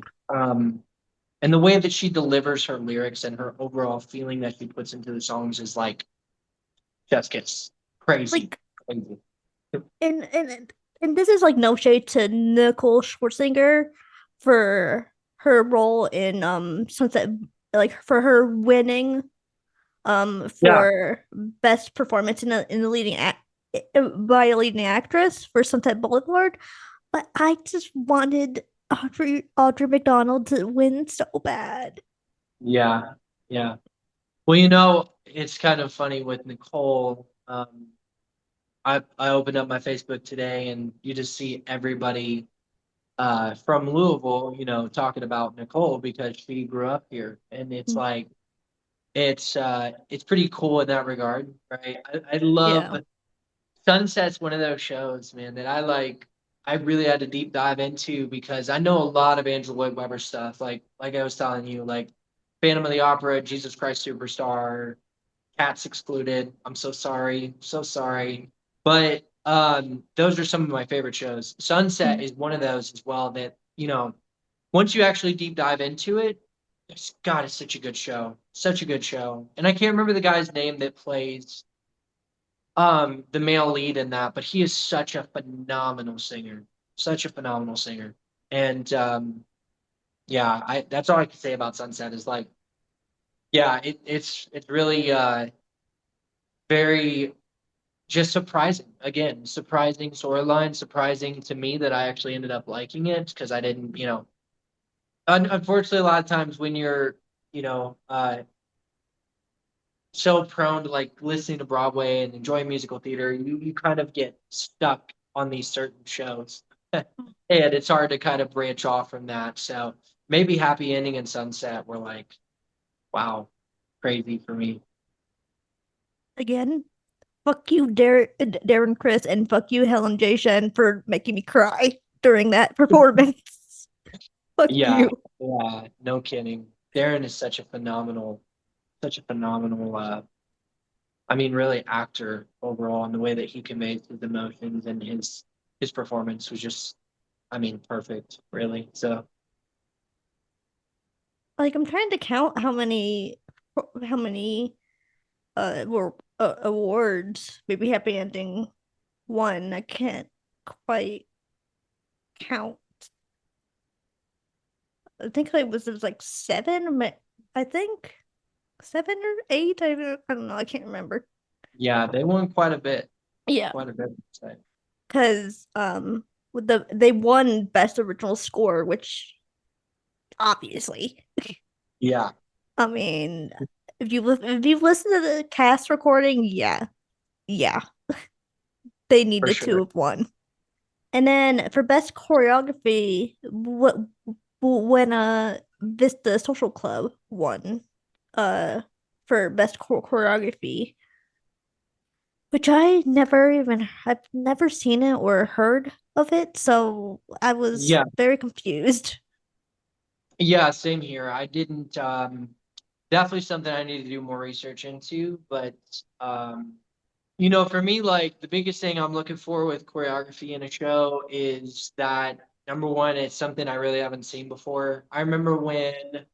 And the way that she delivers her lyrics and her overall feeling that she puts into the songs is like chef's kiss. Crazy. Crazy. And this is like no shade to Nicole Scherzinger for her role in Sunset, like for her winning for best performance in the leading by a leading actress for Sunset Boulevard. But I just wanted Audrey McDonald to win so bad. Yeah. Well, it's kind of funny with Nicole. I opened up my Facebook today and you just see everybody from Louisville, talking about Nicole because she grew up here. And it's like it's pretty cool in that regard, right? I love Sunset's one of those shows, man, that I really had to deep dive into because I know a lot of Andrew Lloyd Webber stuff. Like I was telling you, like Phantom of the Opera, Jesus Christ Superstar, Cats Excluded. I'm so sorry. So sorry. But those are some of my favorite shows. Sunset is one of those as well that, once you actually deep dive into it, God, it's such a good show. Such a good show. And I can't remember the guy's name that plays the male lead in that, but he is such a phenomenal singer. Such a phenomenal singer. And that's all I can say about Sunset is like, it's really very just surprising. Again, surprising storyline, surprising to me that I actually ended up liking it because I didn't, unfortunately, a lot of times when you're, so prone to like listening to Broadway and enjoying musical theater, you kind of get stuck on these certain shows. And it's hard to kind of branch off from that. So maybe Happy Ending and Sunset were like, wow, crazy for me. Again, fuck you, Darren Chris, and fuck you, Helen J. Shen, for making me cry during that performance. Fuck you. Yeah, no kidding. Darren is such a phenomenal really actor overall, and the way that he conveys his emotions and his performance was just, perfect, really. So like I'm trying to count how many were awards. Maybe Happy Ending won. I can't quite count. I think it was like seven. I think 7 or 8. I don't know. I can't remember. Yeah, they won quite a bit. Yeah, Quite a bit, I'd say. because with they won Best Original Score, which obviously, Yeah, I mean, if you've listened to the cast recording, yeah, they for needed to sure. have won. And then for Best Choreography, what when Vista Social Club won for Best Choreography, which I've never seen it or heard of it, so I was Yeah, very confused. yeah, same here. I didn't definitely something I need to do more research into, but for me, like the biggest thing I'm looking for with choreography in a show is that number one, it's something I really haven't seen before. I remember when,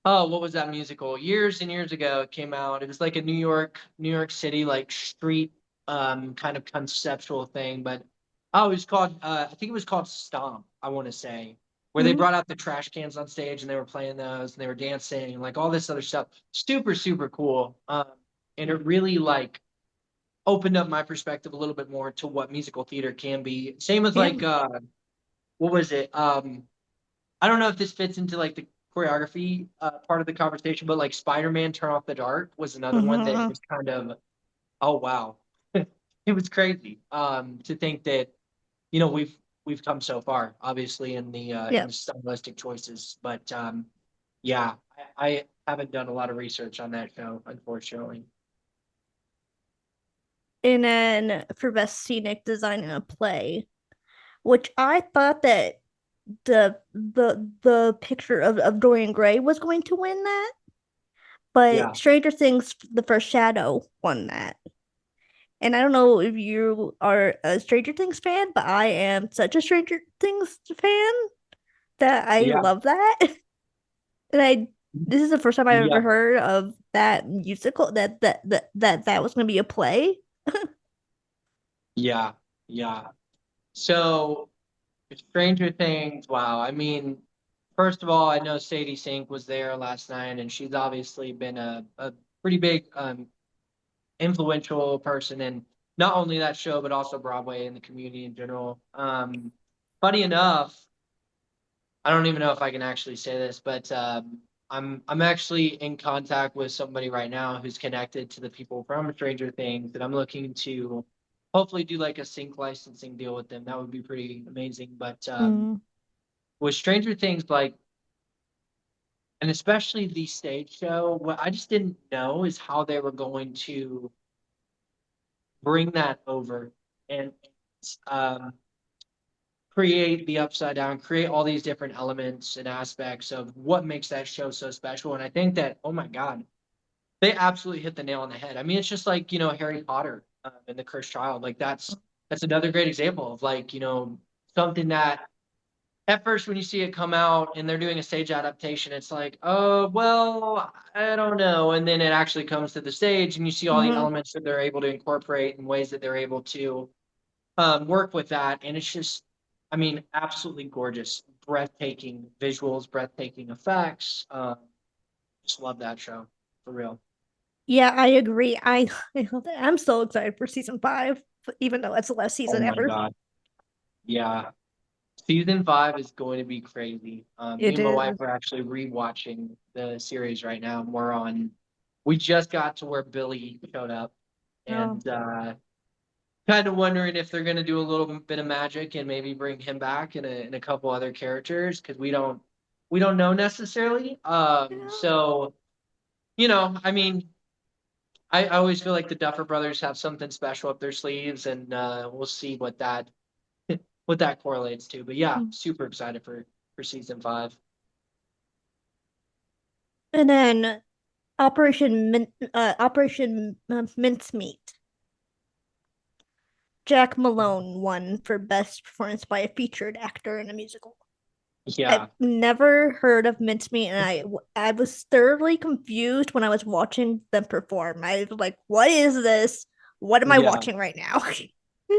oh, what was that musical? Years and years ago, it came out. It was like a New York City, like street, kind of conceptual thing. But oh, it was called, I think it was called Stomp, I want to say, where they Mhm. brought out the trash cans on stage and they were playing those and they were dancing and like all this other stuff. Super, super cool. And it really like opened up my perspective a little bit more to what musical theater can be. Same with Yeah. like, what was it? I don't know if this fits into like the choreography part of the conversation, but like Spider-Man Turn Off the Dark was another one that Mhm. was kind of, oh wow. It was crazy to think that, we've come so far, obviously in Yeah. the stylistic choices. But yeah, I haven't done a lot of research on that show, unfortunately. And then for Best Scenic Design in a Play, which I thought that the picture of Dorian Gray was going to win that, but Yeah, Stranger Things The First Shadow won that. And I don't know if you are a Stranger Things fan, but I am such a Stranger Things fan that I yeah, love that. And I this is the first time I've ever yeah, heard of that musical that was going to be a play. yeah, yeah. So Stranger Things, wow. I mean, first of all, I know Sadie Sink was there last night, and she's obviously been a pretty big influential person in not only that show, but also Broadway and the community in general. Funny enough, I don't even know if I can actually say this, but I'm actually in contact with somebody right now who's connected to the people from Stranger Things, and I'm looking to hopefully do like a sync licensing deal with them. That would be pretty amazing. But Mm, with Stranger Things, like, and especially the stage show, what I just didn't know is how they were going to bring that over and um, create the upside down, create all these different elements and aspects of what makes that show so special. And I think that, oh my God, they absolutely hit the nail on the head. I mean, it's just like, Harry Potter and the Cursed Child. Like that's another great example of like, something that at first when you see it come out and they're doing a stage adaptation, it's like, oh, well, I don't know. And then it actually comes to the stage and you see all the mhm. elements that they're able to incorporate and ways that they're able to work with that. And it's just, I mean, absolutely gorgeous, breathtaking visuals, breathtaking effects. Just love that show for real. Yeah, I agree. I love that. I'm so excited for season 5, even though it's the last Oh season my ever. God. Yeah. Season 5 is going to be crazy. Me It and my wife is. are actually rewatching the series right now. And we just got to where Billy showed up Oh, and kind of wondering if they're going to do a little bit of magic and maybe bring him back in a couple other characters because we don't know necessarily. yeah. So, I mean, I always feel like the Duffer Brothers have something special up their sleeves and we'll see what that correlates to. But yeah, super excited for season 5. And then Operation Mincemeat. Jack Malone won for best performance by a featured actor in a musical. Yeah. I've never heard of mincemeat, and I was thoroughly confused when I was watching them perform. I was like, "What is this? What am I Yeah. watching right now?"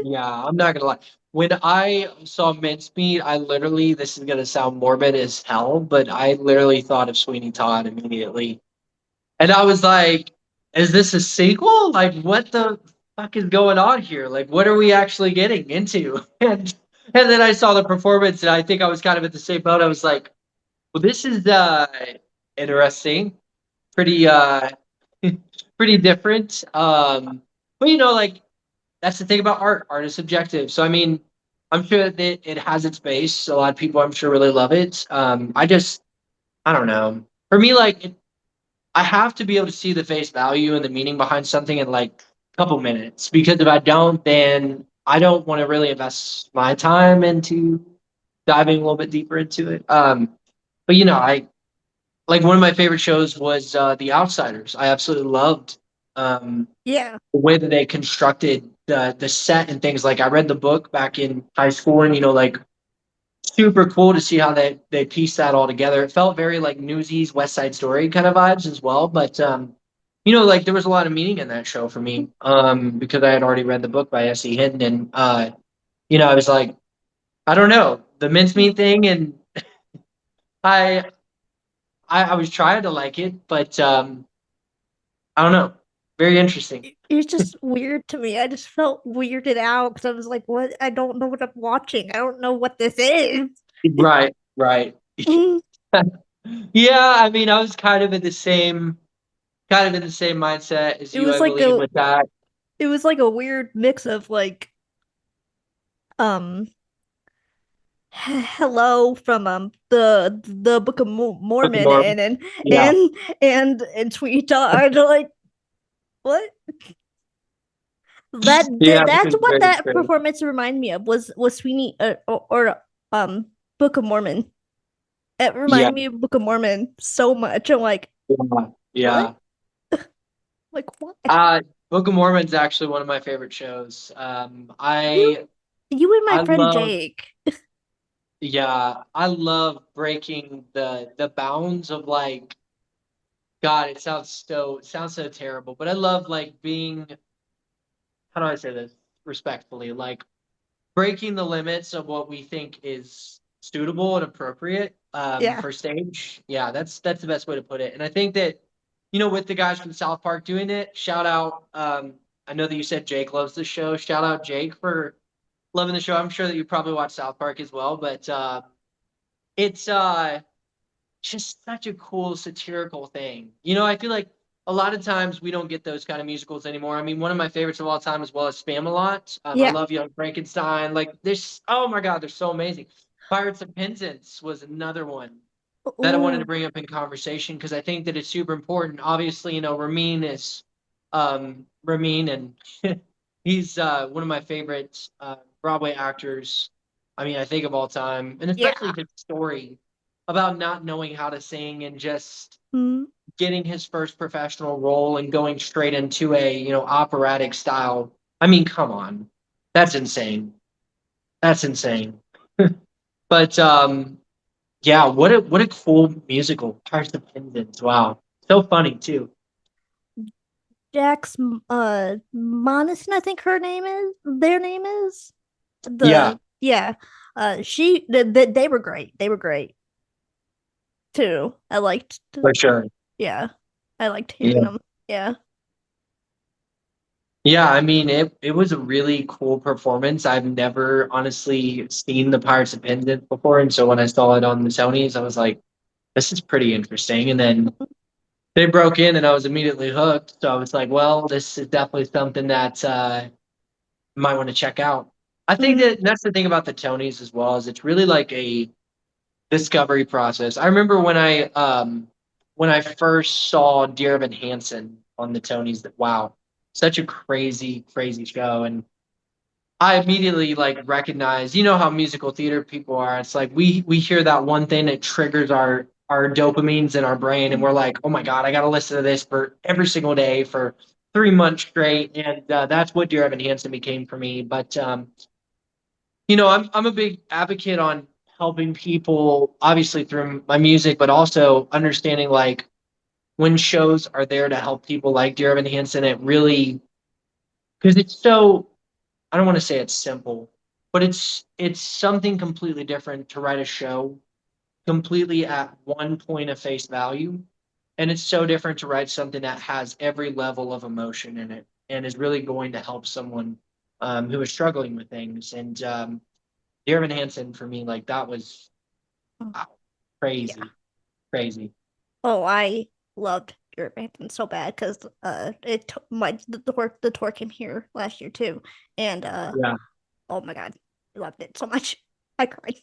Yeah. I'm not gonna lie. When I saw Mincemeat, I literally, this is gonna sound morbid as hell, but I literally thought of Sweeney Todd immediately. And I was like, is this a sequel? Like, what the fuck is going on here? Like, what are we actually getting into? And then I saw the performance, and I think I was kind of at the same boat. I was like, well, this is interesting, pretty pretty different. But like that's the thing about art. Art is subjective. So I mean, I'm sure that it has its base. A lot of people, I'm sure, really love it. I don't know. For me, like I have to be able to see the face value and the meaning behind something in like a couple minutes, because if I don't, then I don't want to really invest my time into diving a little bit deeper into it. But I like one of my favorite shows was The Outsiders. I absolutely loved Yeah. the way that they constructed the set and things. Like I read the book back in high school, and like super cool to see how they pieced that all together. It felt very like Newsies, West Side Story kind of vibes as well. But like there was a lot of meaning in that show for me, because I had already read the book by S.E. Hinton, and I was like, I don't know, the mincemeat thing, and I I was trying to like it, but I don't know, very interesting. It's just weird to me. I just felt weirded out because I was like, "What? I don't know what I'm watching. I don't know what this is." Right, right. Mm. Yeah, I mean, I was kind of in the same mindset as It you, was I like believe, a with that. it was like a weird mix of like um hello from the Book of Book of Mormon Mormon. and Yeah, and Sweet Todd. Like, what? yeah, which That's is what very that strange. performance reminded me of, was Sweeney, or Book of Mormon. It Yeah, reminded me of Book of Mormon so much. I'm like, yeah, what? yeah. Like, what? Uh, Book of Mormon's actually one of my favorite shows. You you and my I friend love, Jake. yeah, I love breaking the bounds of like, God, it sounds so terrible, but I love like being, how do I say this respectfully? Like breaking the limits of what we think is suitable and appropriate Yeah. for stage. Yeah, that's the best way to put it. And I think that with the guys from South Park doing it, shout out. I know that you said Jake loves the show. Shout out Jake for loving the show. I'm sure that you probably watch South Park as well, but it's just such a cool satirical thing. I feel like a lot of times we don't get those kind of musicals anymore. I mean, one of my favorites of all time as well is Spamalot. I Yeah. love Young Frankenstein. Like this, oh my God, they're so amazing. Pirates of Penzance was another one that I wanted to Ooh. bring up in conversation because I think that it's super important. Obviously, Ramin is Ramin, and he's one of my favorite Broadway actors. I mean, I think of all time, and especially Yeah. his story about not knowing how to sing and just Mm. getting his first professional role and going straight into a operatic style. I mean, come on, that's insane. That's insane. But yeah, what a cool musical. Pirates of Penzance. Wow. So funny too. Jax, Monison, I think their name is. Yeah, Yeah. They were great. They were great too. for sure. Yeah. I liked hearing Yeah. them. Yeah. Yeah, I mean it was a really cool performance. I've never honestly seen the Pirates of Penzance before, and so when I saw it on the Tonys, I was like, this is pretty interesting. And then they broke in and I was immediately hooked. So I was like, well, this is definitely something that might want to check out. I think Mm. that that's the thing about the Tonys as well, is it's really like a discovery process. I remember when I first saw Dear Evan Hansen on the Tonys, that wow, such a crazy, crazy show. And I immediately like recognized, how musical theater people are. It's like we hear that one thing that triggers our dopamines in our brain, and we're like, oh my God, I gotta listen to this for every single day for 3 months straight. And that's what Dear Evan Hansen became for me. But I'm a big advocate on helping people obviously through my music, but also understanding like when shows are there to help people like Dear Evan Hansen, it really because it's so I don't want to say it's simple, but it's something completely different to write a show completely at one point of face value. And it's so different to write something that has every level of emotion in it and is really going to help someone who is struggling with things. And Dear Evan Hansen for me, like that was wow, Yeah. crazy, crazy. Oh, I loved your band so bad because the tour came here last year too, and Yeah, oh my god, I loved it so much. I cried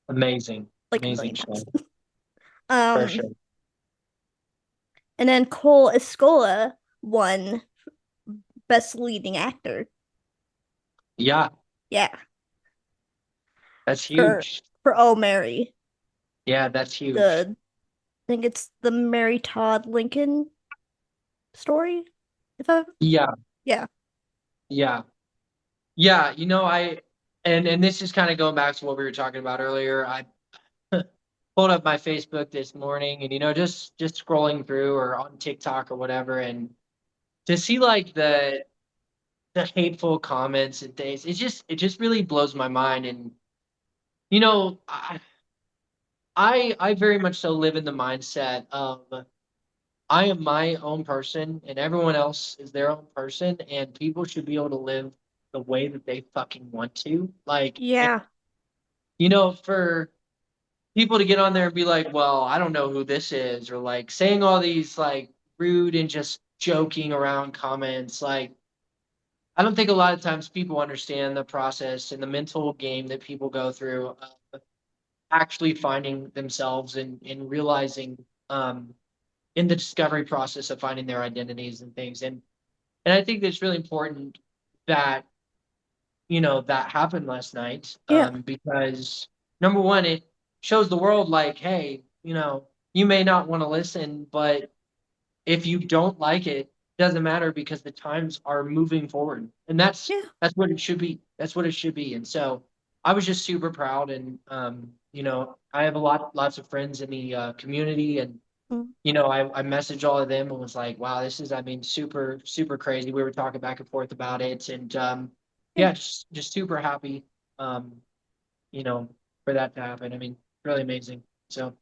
amazing, like a amazing million times. show for Um, sure. and then Cole Escola won Best Leading Actor. Yeah, Yeah, that's for huge. Oh Mary, Yeah, that's huge. the I think it's the Mary Todd Lincoln story. If I Yeah, Yeah, yeah, yeah. You know, and this is kind of going back to what we were talking about earlier. I pulled up my Facebook this morning and just scrolling through or on TikTok or whatever and to see like the hateful comments and things it just really blows my mind and you know I very much so live in the mindset of I am my own person and everyone else is their own person and people should be able to live the way that they fucking want to like and, yeah, for people to get on there and be like, well, I don't know who this is, or like saying all these like rude and just joking around comments. Like, I don't think a lot of times people understand the process and the mental game that people go through actually finding themselves and realizing in the discovery process of finding their identities and things. And I think that's really important that that happened last night yeah, because number one it shows the world like hey you may not want to listen but if you don't like it doesn't matter because the times are moving forward and that's yeah. that's what it should be and so I was just super proud and I have lots of friends in the community and Mm. I messaged all of them and was like, wow, this is, I mean, super, super crazy. We were talking back and forth about it. And Yeah. yeah, just super happy, um, you know, for that to happen. I mean, really amazing. So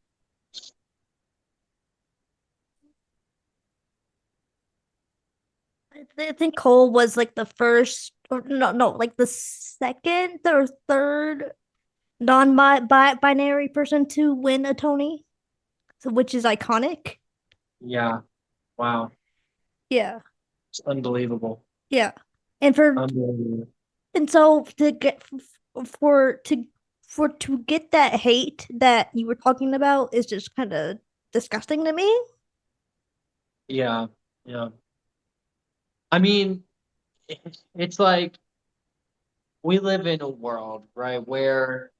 I think Cole was like the first, or no, like the second or third non-binary person to win a Tony, so which is iconic. yeah, wow. Yeah, It's unbelievable. yeah, and for Unbelievable. and so to get for to get that hate that you were talking about is just kind of disgusting to me. Yeah, yeah. I mean, it's like we live in a world, right, where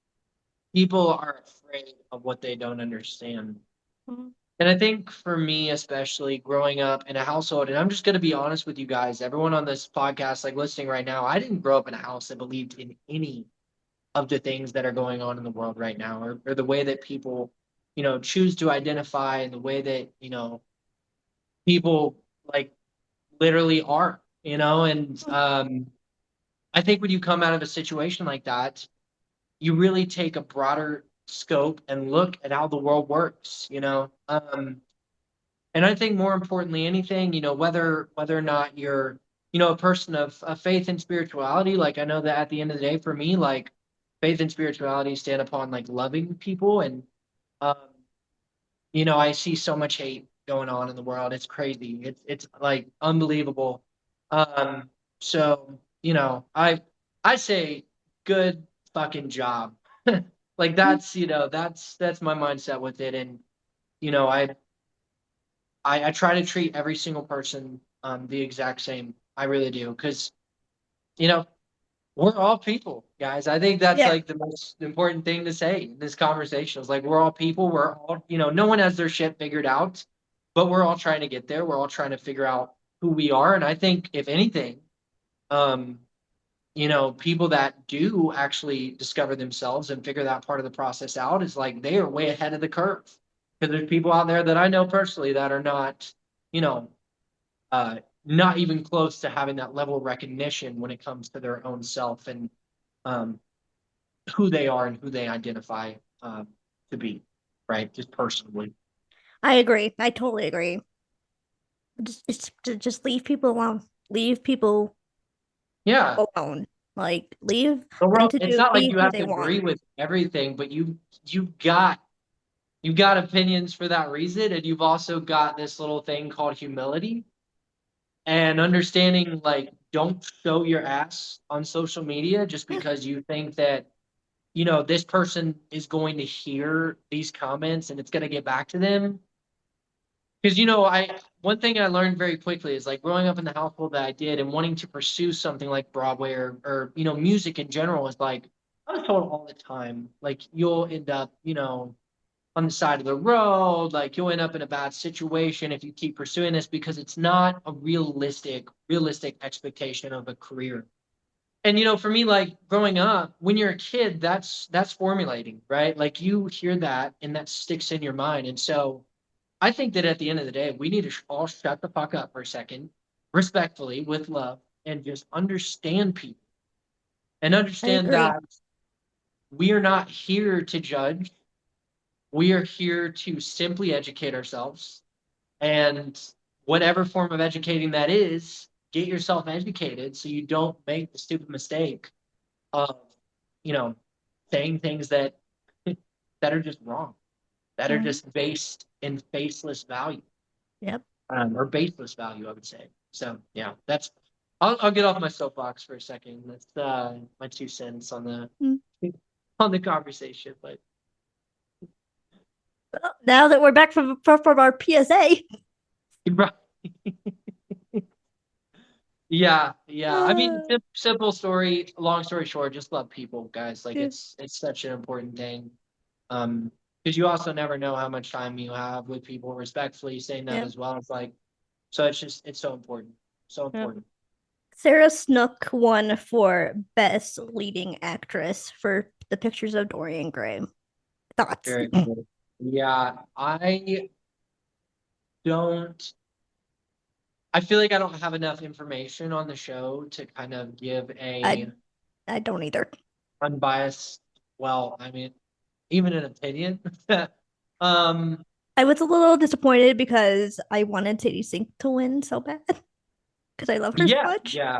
people are afraid of what they don't understand. Mhm. And I think for me, especially growing up in a household, and I'm just going to be honest with you guys, everyone on this podcast, like listening right now, I didn't grow up in a house that believed in any of the things that are going on in the world right now, or the way that people, choose to identify and the way that, people like literally are, and I think when you come out of a situation like that, you really take a broader scope and look at how the world works. And I think more importantly, anything, whether or not you're, a person of faith and spirituality, like I know that at the end of the day, for me, like faith and spirituality stand upon like loving people. And, um, I see so much hate going on in the world. It's crazy. It's like unbelievable. So, I say good fucking job. Like that's, that's my mindset with it. And, you know, I, I try to treat every single person the exact same. I really do, because you know we're all people, guys. I think that's Yeah, like the most important thing to say in this conversation. Is like we're all people. We're all no one has their shit figured out, but we're all trying to get there. We're all trying to figure out who we are. And I think if anything, um, people that do actually discover themselves and figure that part of the process out is like they are way ahead of the curve. Because there's people out there that I know personally that are not, you know, not even close to having that level of recognition when it comes to their own self and um, who they are and who they identify to be, right? Just personally. I agree. I totally agree. Just leave people alone. Leave people Yeah. alone. Like leave But them to it's not like be you who have to they want. agree with everything, but you've got opinions for that reason, and you've also got this little thing called humility and understanding like don't show your ass on social media just because you think that this person is going to hear these comments and it's going to get back to them. Because I one thing I learned very quickly is like growing up in the household that I did and wanting to pursue something like Broadway or music in general is like I was told all the time like you'll end up on the side of the road, like you'll end up in a bad situation if you keep pursuing this because it's not a realistic expectation of a career. And for me, like growing up, when you're a kid, that's formulating, right? Like you hear that and that sticks in your mind. And so I think that at the end of the day, we need to all shut the fuck up for a second, respectfully, with love, and just understand people and I understand agree. that we are not here to judge. We are here to simply educate ourselves. And whatever form of educating that is, get yourself educated so you don't make the stupid mistake of, you know, saying things that that are just wrong, that are Mhm. just based in faceless value, Yep. or baseless value, I would say. So yeah, I'll get off my soapbox for a second. That's my 2 cents on the Mm. on the conversation. But Well, now that we're back from our PSA. yeah. I mean, simple story, long story short, just love people, guys. Like Yeah. it's such an important thing. Because you also never know how much time you have with people. Respectfully saying that Yep. as well. It's like, so it's so important, so Yep. important. Sarah Snook won for Best Leading Actress for The Pictures of Dorian Gray. Thoughts? Very cool. Yeah, don't. I feel like I don't have enough information on the show to kind of give a I I don't either. unbiased. Well, I mean, even an opinion. um. I was a little disappointed because I wanted Sadie Sink to win so bad because I love her so Yeah. much. Yeah.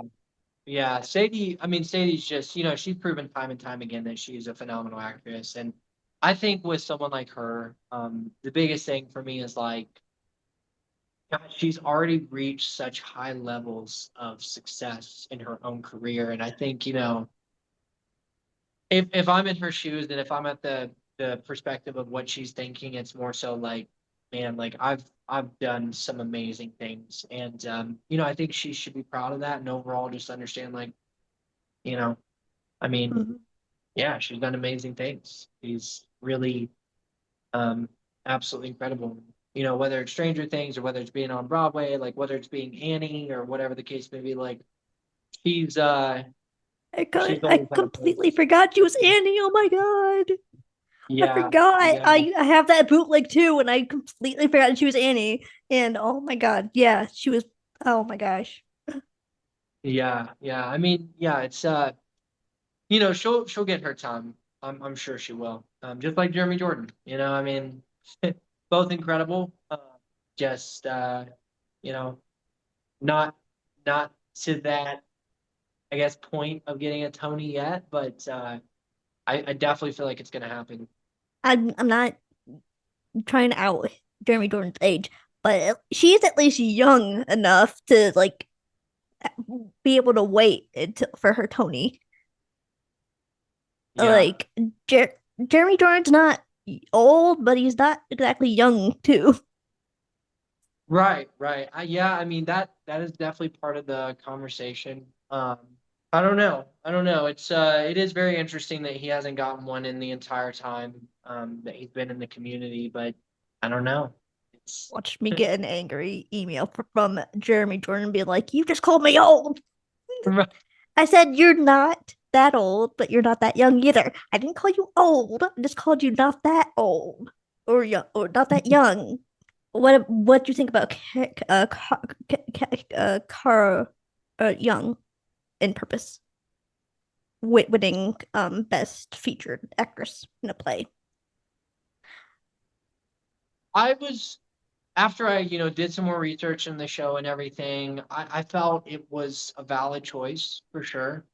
Yeah, Sadie, I mean, Sadie's just, she's proven time and time again that she's a phenomenal actress. And I think with someone like her, the biggest thing for me is like, God, she's already reached such high levels of success in her own career. And I think, if I'm in her shoes and if I'm at the perspective of what she's thinking, it's more so like, man, like I've done some amazing things. And I think she should be proud of that and overall just understand like, you know, I mean, Mhm. yeah, she's done amazing things. She's really absolutely incredible. Whether it's Stranger Things or whether it's being on Broadway, like whether it's being Annie or whatever the case may be, like she's uh she's I always had a completely place. forgot she was Annie. Oh my god. I Yeah, forgot. yeah, I have that bootleg too, and I completely forgot she was Annie. And oh my god, yeah, she was. Oh my gosh. yeah. I mean, yeah, it's she'll get her time. I'm sure she will. Just like Jeremy Jordan. I mean, both incredible. Just you know, not not to that I guess point of getting a Tony yet, but I definitely feel like it's gonna happen. I'm not trying to out Jeremy Jordan's age, but she's at least young enough to like be able to wait until, for her Tony. Yeah, Like Jeremy Jordan's not old, but he's not exactly young too. right. Yeah, I mean that is definitely part of the conversation. I don't know. It is very interesting that he hasn't gotten one in the entire time that he's been in the community, but I don't know. It's Watch me get an angry email from Jeremy Jordan being like, "You just called me old." I said you're not that old, but you're not that young either. I didn't call you old. I just called you not that old or young or not that young. What do you think about Cara Young in Purpose winning best featured actress in a play? I was after I, did some more research in the show and everything, I felt it was a valid choice for sure.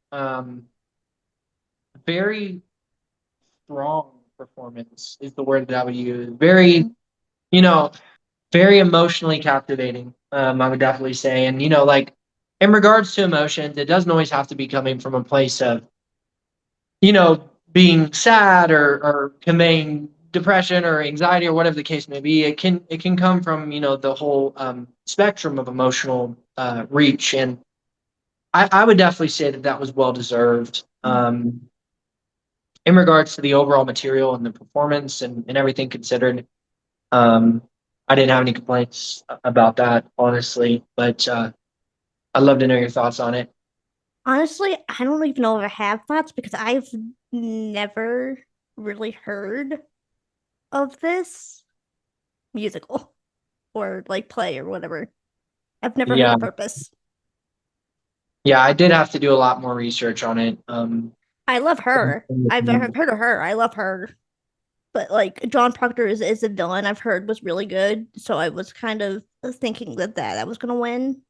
Very strong performance is the word that I would use. Very, you know, very emotionally captivating. I would definitely say, and like in regards to emotions, it doesn't always have to be coming from a place of, being sad or conveying depression or anxiety or whatever the case may be. It can come from the whole spectrum of emotional reach, and I would definitely say that that was well deserved. In regards to the overall material and the performance and everything considered, um, I didn't have any complaints about that, honestly. But I'd love to know your thoughts on it. Honestly, I don't even know if I have thoughts because I've never really heard of this musical or like play or whatever. I've never heard Yeah, of Purpose. yeah, I did have to do a lot more research on it. I love her. I've heard of her. I love her. But like John Proctor is a villain I've heard was really good. So I was kind of thinking that was gonna win.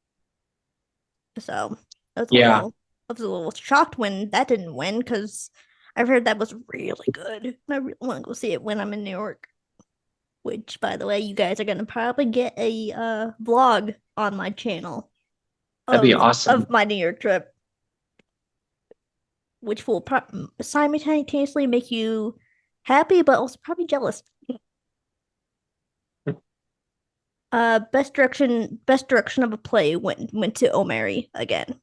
So I was a Yeah, little I was a little shocked when that didn't win because I've heard that was really good. And I really want to go see it when I'm in New York. Which, by the way, you guys are gonna probably get a vlog on my channel that'd be of awesome. my New York trip, which will simultaneously make you happy but also probably jealous. Best direction of a play went to O'Mary again.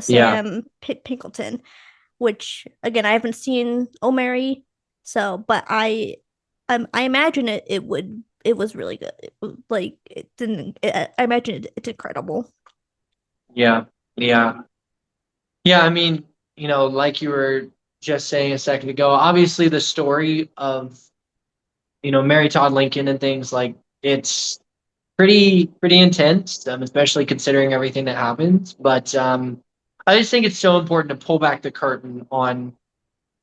Yeah, Sam Pinkleton, which again I haven't seen O'Mary, so but I imagine it was really good. Like it didn't. I imagine it's incredible. yeah, yeah, yeah. I mean, like you were just saying a second ago, obviously the story of Mary Todd Lincoln and things like it's pretty intense, especially considering everything that happens. But I just think it's so important to pull back the curtain on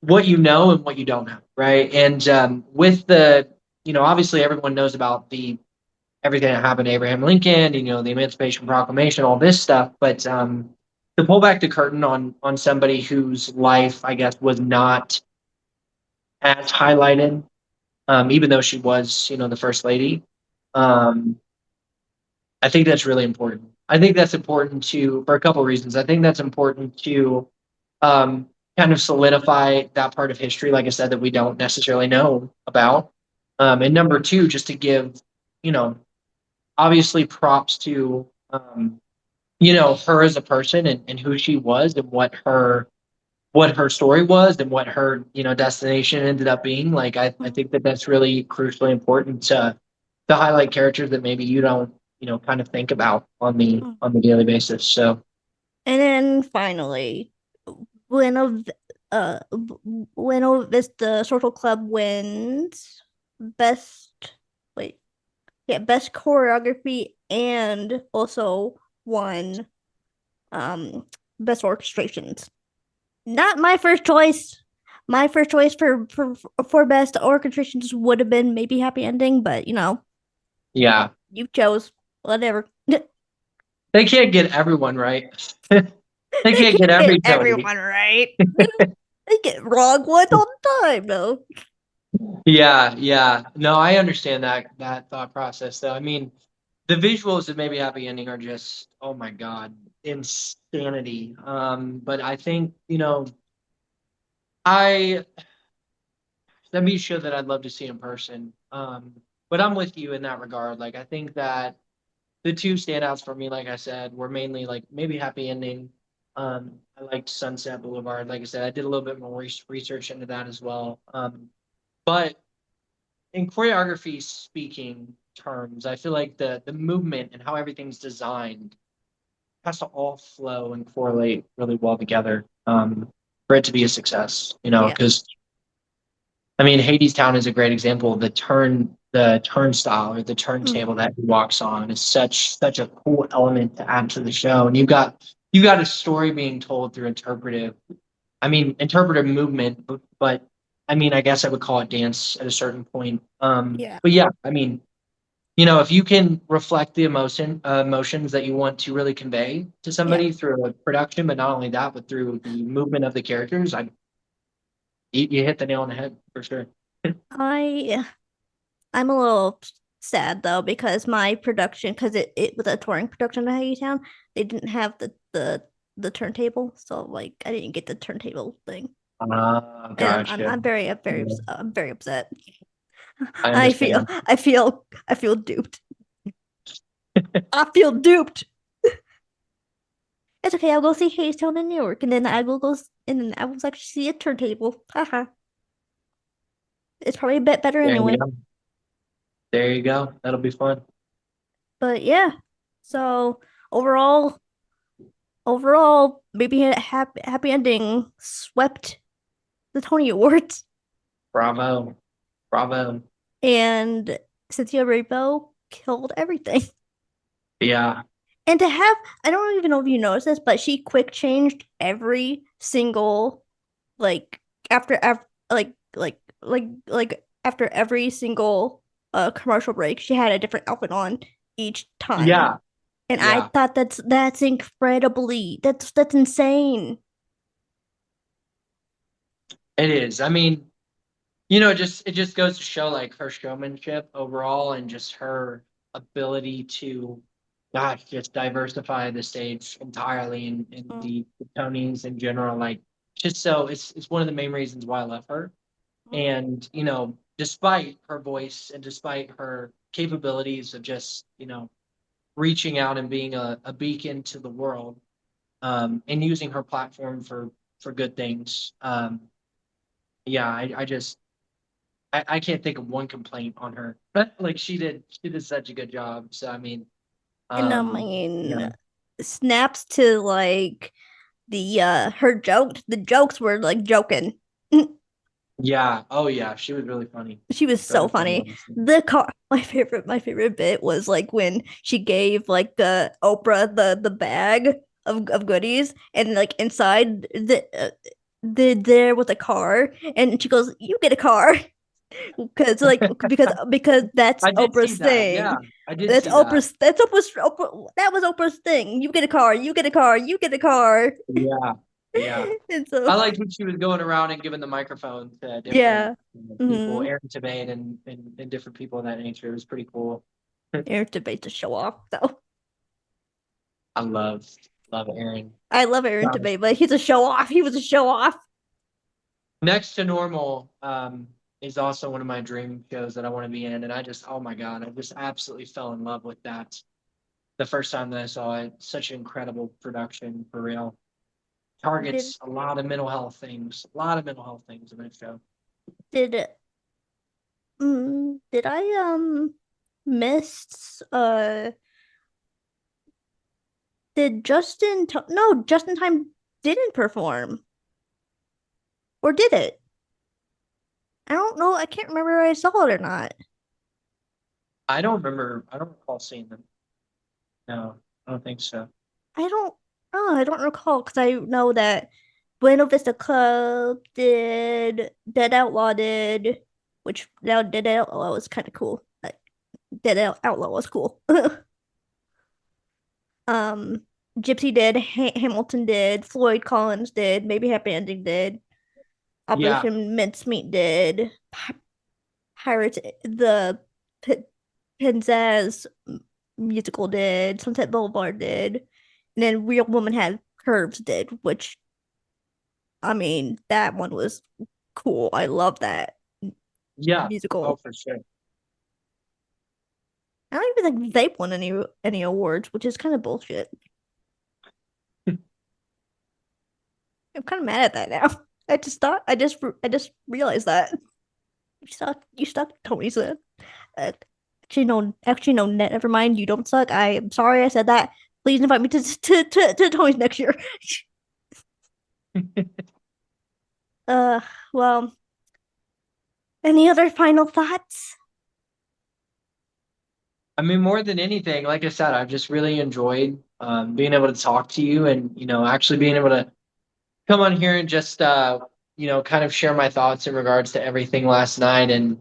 what you know and what you don't know, right? And with the, obviously everyone knows about the everything that happened to Abraham Lincoln, the Emancipation Proclamation, all this stuff. But to pull back the curtain on somebody whose life, I guess, was not as highlighted, even though she was, the first lady. Um, I think that's really important. I think that's important to for a couple of reasons. I think that's important to um, kind of solidify that part of history, like I said, that we don't necessarily know about. And number two, just to give, you know, obviously props to, her as a person and who she was and what her story was and what her destination ended up being. Like I think that that's really crucially important to highlight characters that maybe you don't kind of think about on the daily basis. So And then finally, Buena uh Buena Vista Social Club wins best wait best choreography and also won best orchestrations. Not my first choice. My first choice for best orchestrations would have been maybe Happy Ending, but yeah, you chose whatever. they can't get everyone right. They They can't get can't get every Tony. everyone right. They get wrong one all the time, though. Yeah, yeah. No, I understand that thought process though. I mean, the visuals of maybe Happy Ending are just, oh my God, insanity. But I think, I that'd be a show that I'd love to see in person. But I'm with you in that regard. Like I think that the two standouts for me, like I said, were mainly like maybe Happy Ending. I liked Sunset Boulevard. Like I said, I did a little bit more research into that as well. But in choreography speaking terms, I feel like the movement and how everything's designed has to all flow and correlate really well together for it to be a success. You know, Yeah. because I mean, Hadestown is a great example. The turnstile or the turntable that he walks on is such a cool element to add to the show. And you got a story being told through interpretive movement, but I mean, I guess I would call it dance at a certain point. Yeah. But yeah, I mean, you know, if you can reflect the emotions that you want to really convey to somebody through a production, but not only that, but through the movement of the characters, you hit the nail on the head for sure. I'm a little sad though because my production, because it was a touring production at Hagerstown, they didn't have the turntable, so like I didn't get the turntable thing, and Gotcha. I'm very upset. I I feel understand. I feel duped. I feel duped. It's okay. I'll go see Hagerstown in New York, and then and then I will actually see a turntable. Haha. It's probably a bit better There anyway. you go. There you go. That'll be fun. But yeah, so overall, maybe a happy ending swept the Tony Awards, Bravo. Bravo. and Cynthia Erivo killed everything. Yeah. And to have, I don't even know if you noticed this, but she quick changed every single, like after after every single commercial break, she had a different outfit on each time. Yeah. And I Yeah. thought that's incredibly, that's insane. It is. I mean, you know, it just goes to show like her showmanship overall and just her ability to, gosh, just diversify the stage entirely and the Tonys in general. Like, just so it's one of the main reasons why I love her. And, you know, despite her voice and despite her capabilities of just, you know, reaching out and being a beacon to the world, and using her platform for good things. Yeah, I can't think of one complaint on her. But like she did such a good job. So I mean, And I you mean, know, snaps to like the jokes were like joking. yeah, oh yeah, she was really funny. She was so Really funny, funny. honestly. The car, my favorite bit was like when she gave like the Oprah the bag of goodies, and like inside there was a car, and she goes, "You get a car," because that's I did see Oprah's that. Yeah, thing. I did see that. That was Oprah's thing. You get a car. You get a car. You get a car. Yeah, yeah. And so I liked when she was going around and giving the microphone to different yeah. people, Mm-hmm. Aaron Tveit and different people of that nature. It was pretty cool. Aaron debate to show off though. I love Aaron. I love Aaron Gosh. debate, but he's a show off. He was a show off. Next to Normal is also one of my dream shows that I want to be in, and oh my god, I just absolutely fell in love with that the first time that I saw it. Such an incredible production for real. Targets a lot of mental health things, in that show. Did did I miss did no, Justin Time didn't perform, or did it? I don't know. I can't remember if I saw it or not. I don't recall seeing them. No, I don't think so. I don't. Oh, I don't recall because I know that Buena Vista Club did, Dead Outlaw did, which now Dead Outlaw was kind of cool. Like, Outlaw was cool. um, Gypsy did, Hamilton did, Floyd Collins did, maybe Happy Ending did, Yeah, Operation Mincemeat did, Pirates the Penzaz musical did, Sunset Boulevard did, and then Real Woman Had Curves did, which I mean that one was cool. I love that yeah. musical. Oh, for sure. I don't even think they won any awards, which is kind of bullshit. I'm kind of mad at that now. I just realized that. You suck, Tony said. Actually no, never mind, you don't suck. I am sorry I said that, Please invite me to Tony's next year. Well, any other final thoughts? I mean, more than anything, like I said, I've just really enjoyed being able to talk to you and, actually being able to come on here and just, kind of share my thoughts in regards to everything last night and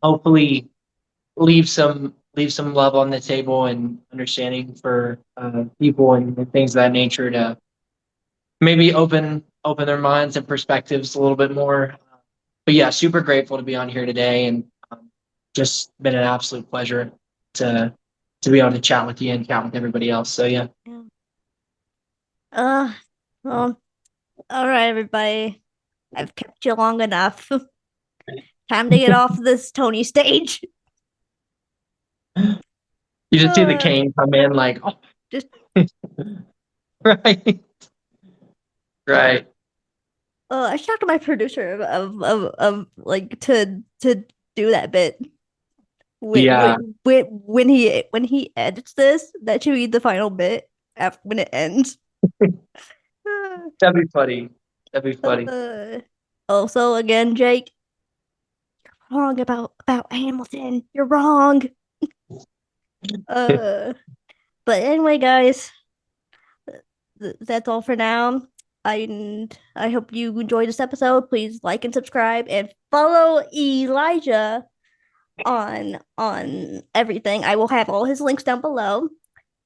hopefully leave some love on the table and understanding for people and things of that nature to maybe open their minds and perspectives a little bit more. But yeah, super grateful to be on here today and just been an absolute pleasure to be able to chat with you and chat with everybody else. So yeah. Well, all right, everybody. I've kept you long enough. Time to get off this Tony stage. You just see the cane come in like, oh, Just right. Right. I should talk to my producer of like to do that bit. Yeah. When he edits this, that should be the final bit after when it ends. That'd be funny. That'd be funny. Also, again, Jake, you're wrong about Hamilton. You're wrong. But anyway, guys, that's all for now. I hope you enjoyed this episode. Please like and subscribe and follow Elijah on everything. I will have all his links down below.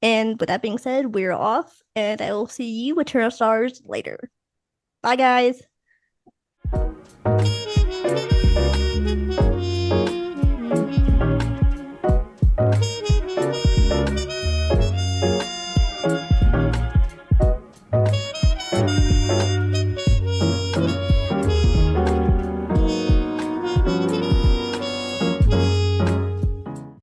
And with that being said, we're off, and I will see you Eternal Stars later. Bye, guys.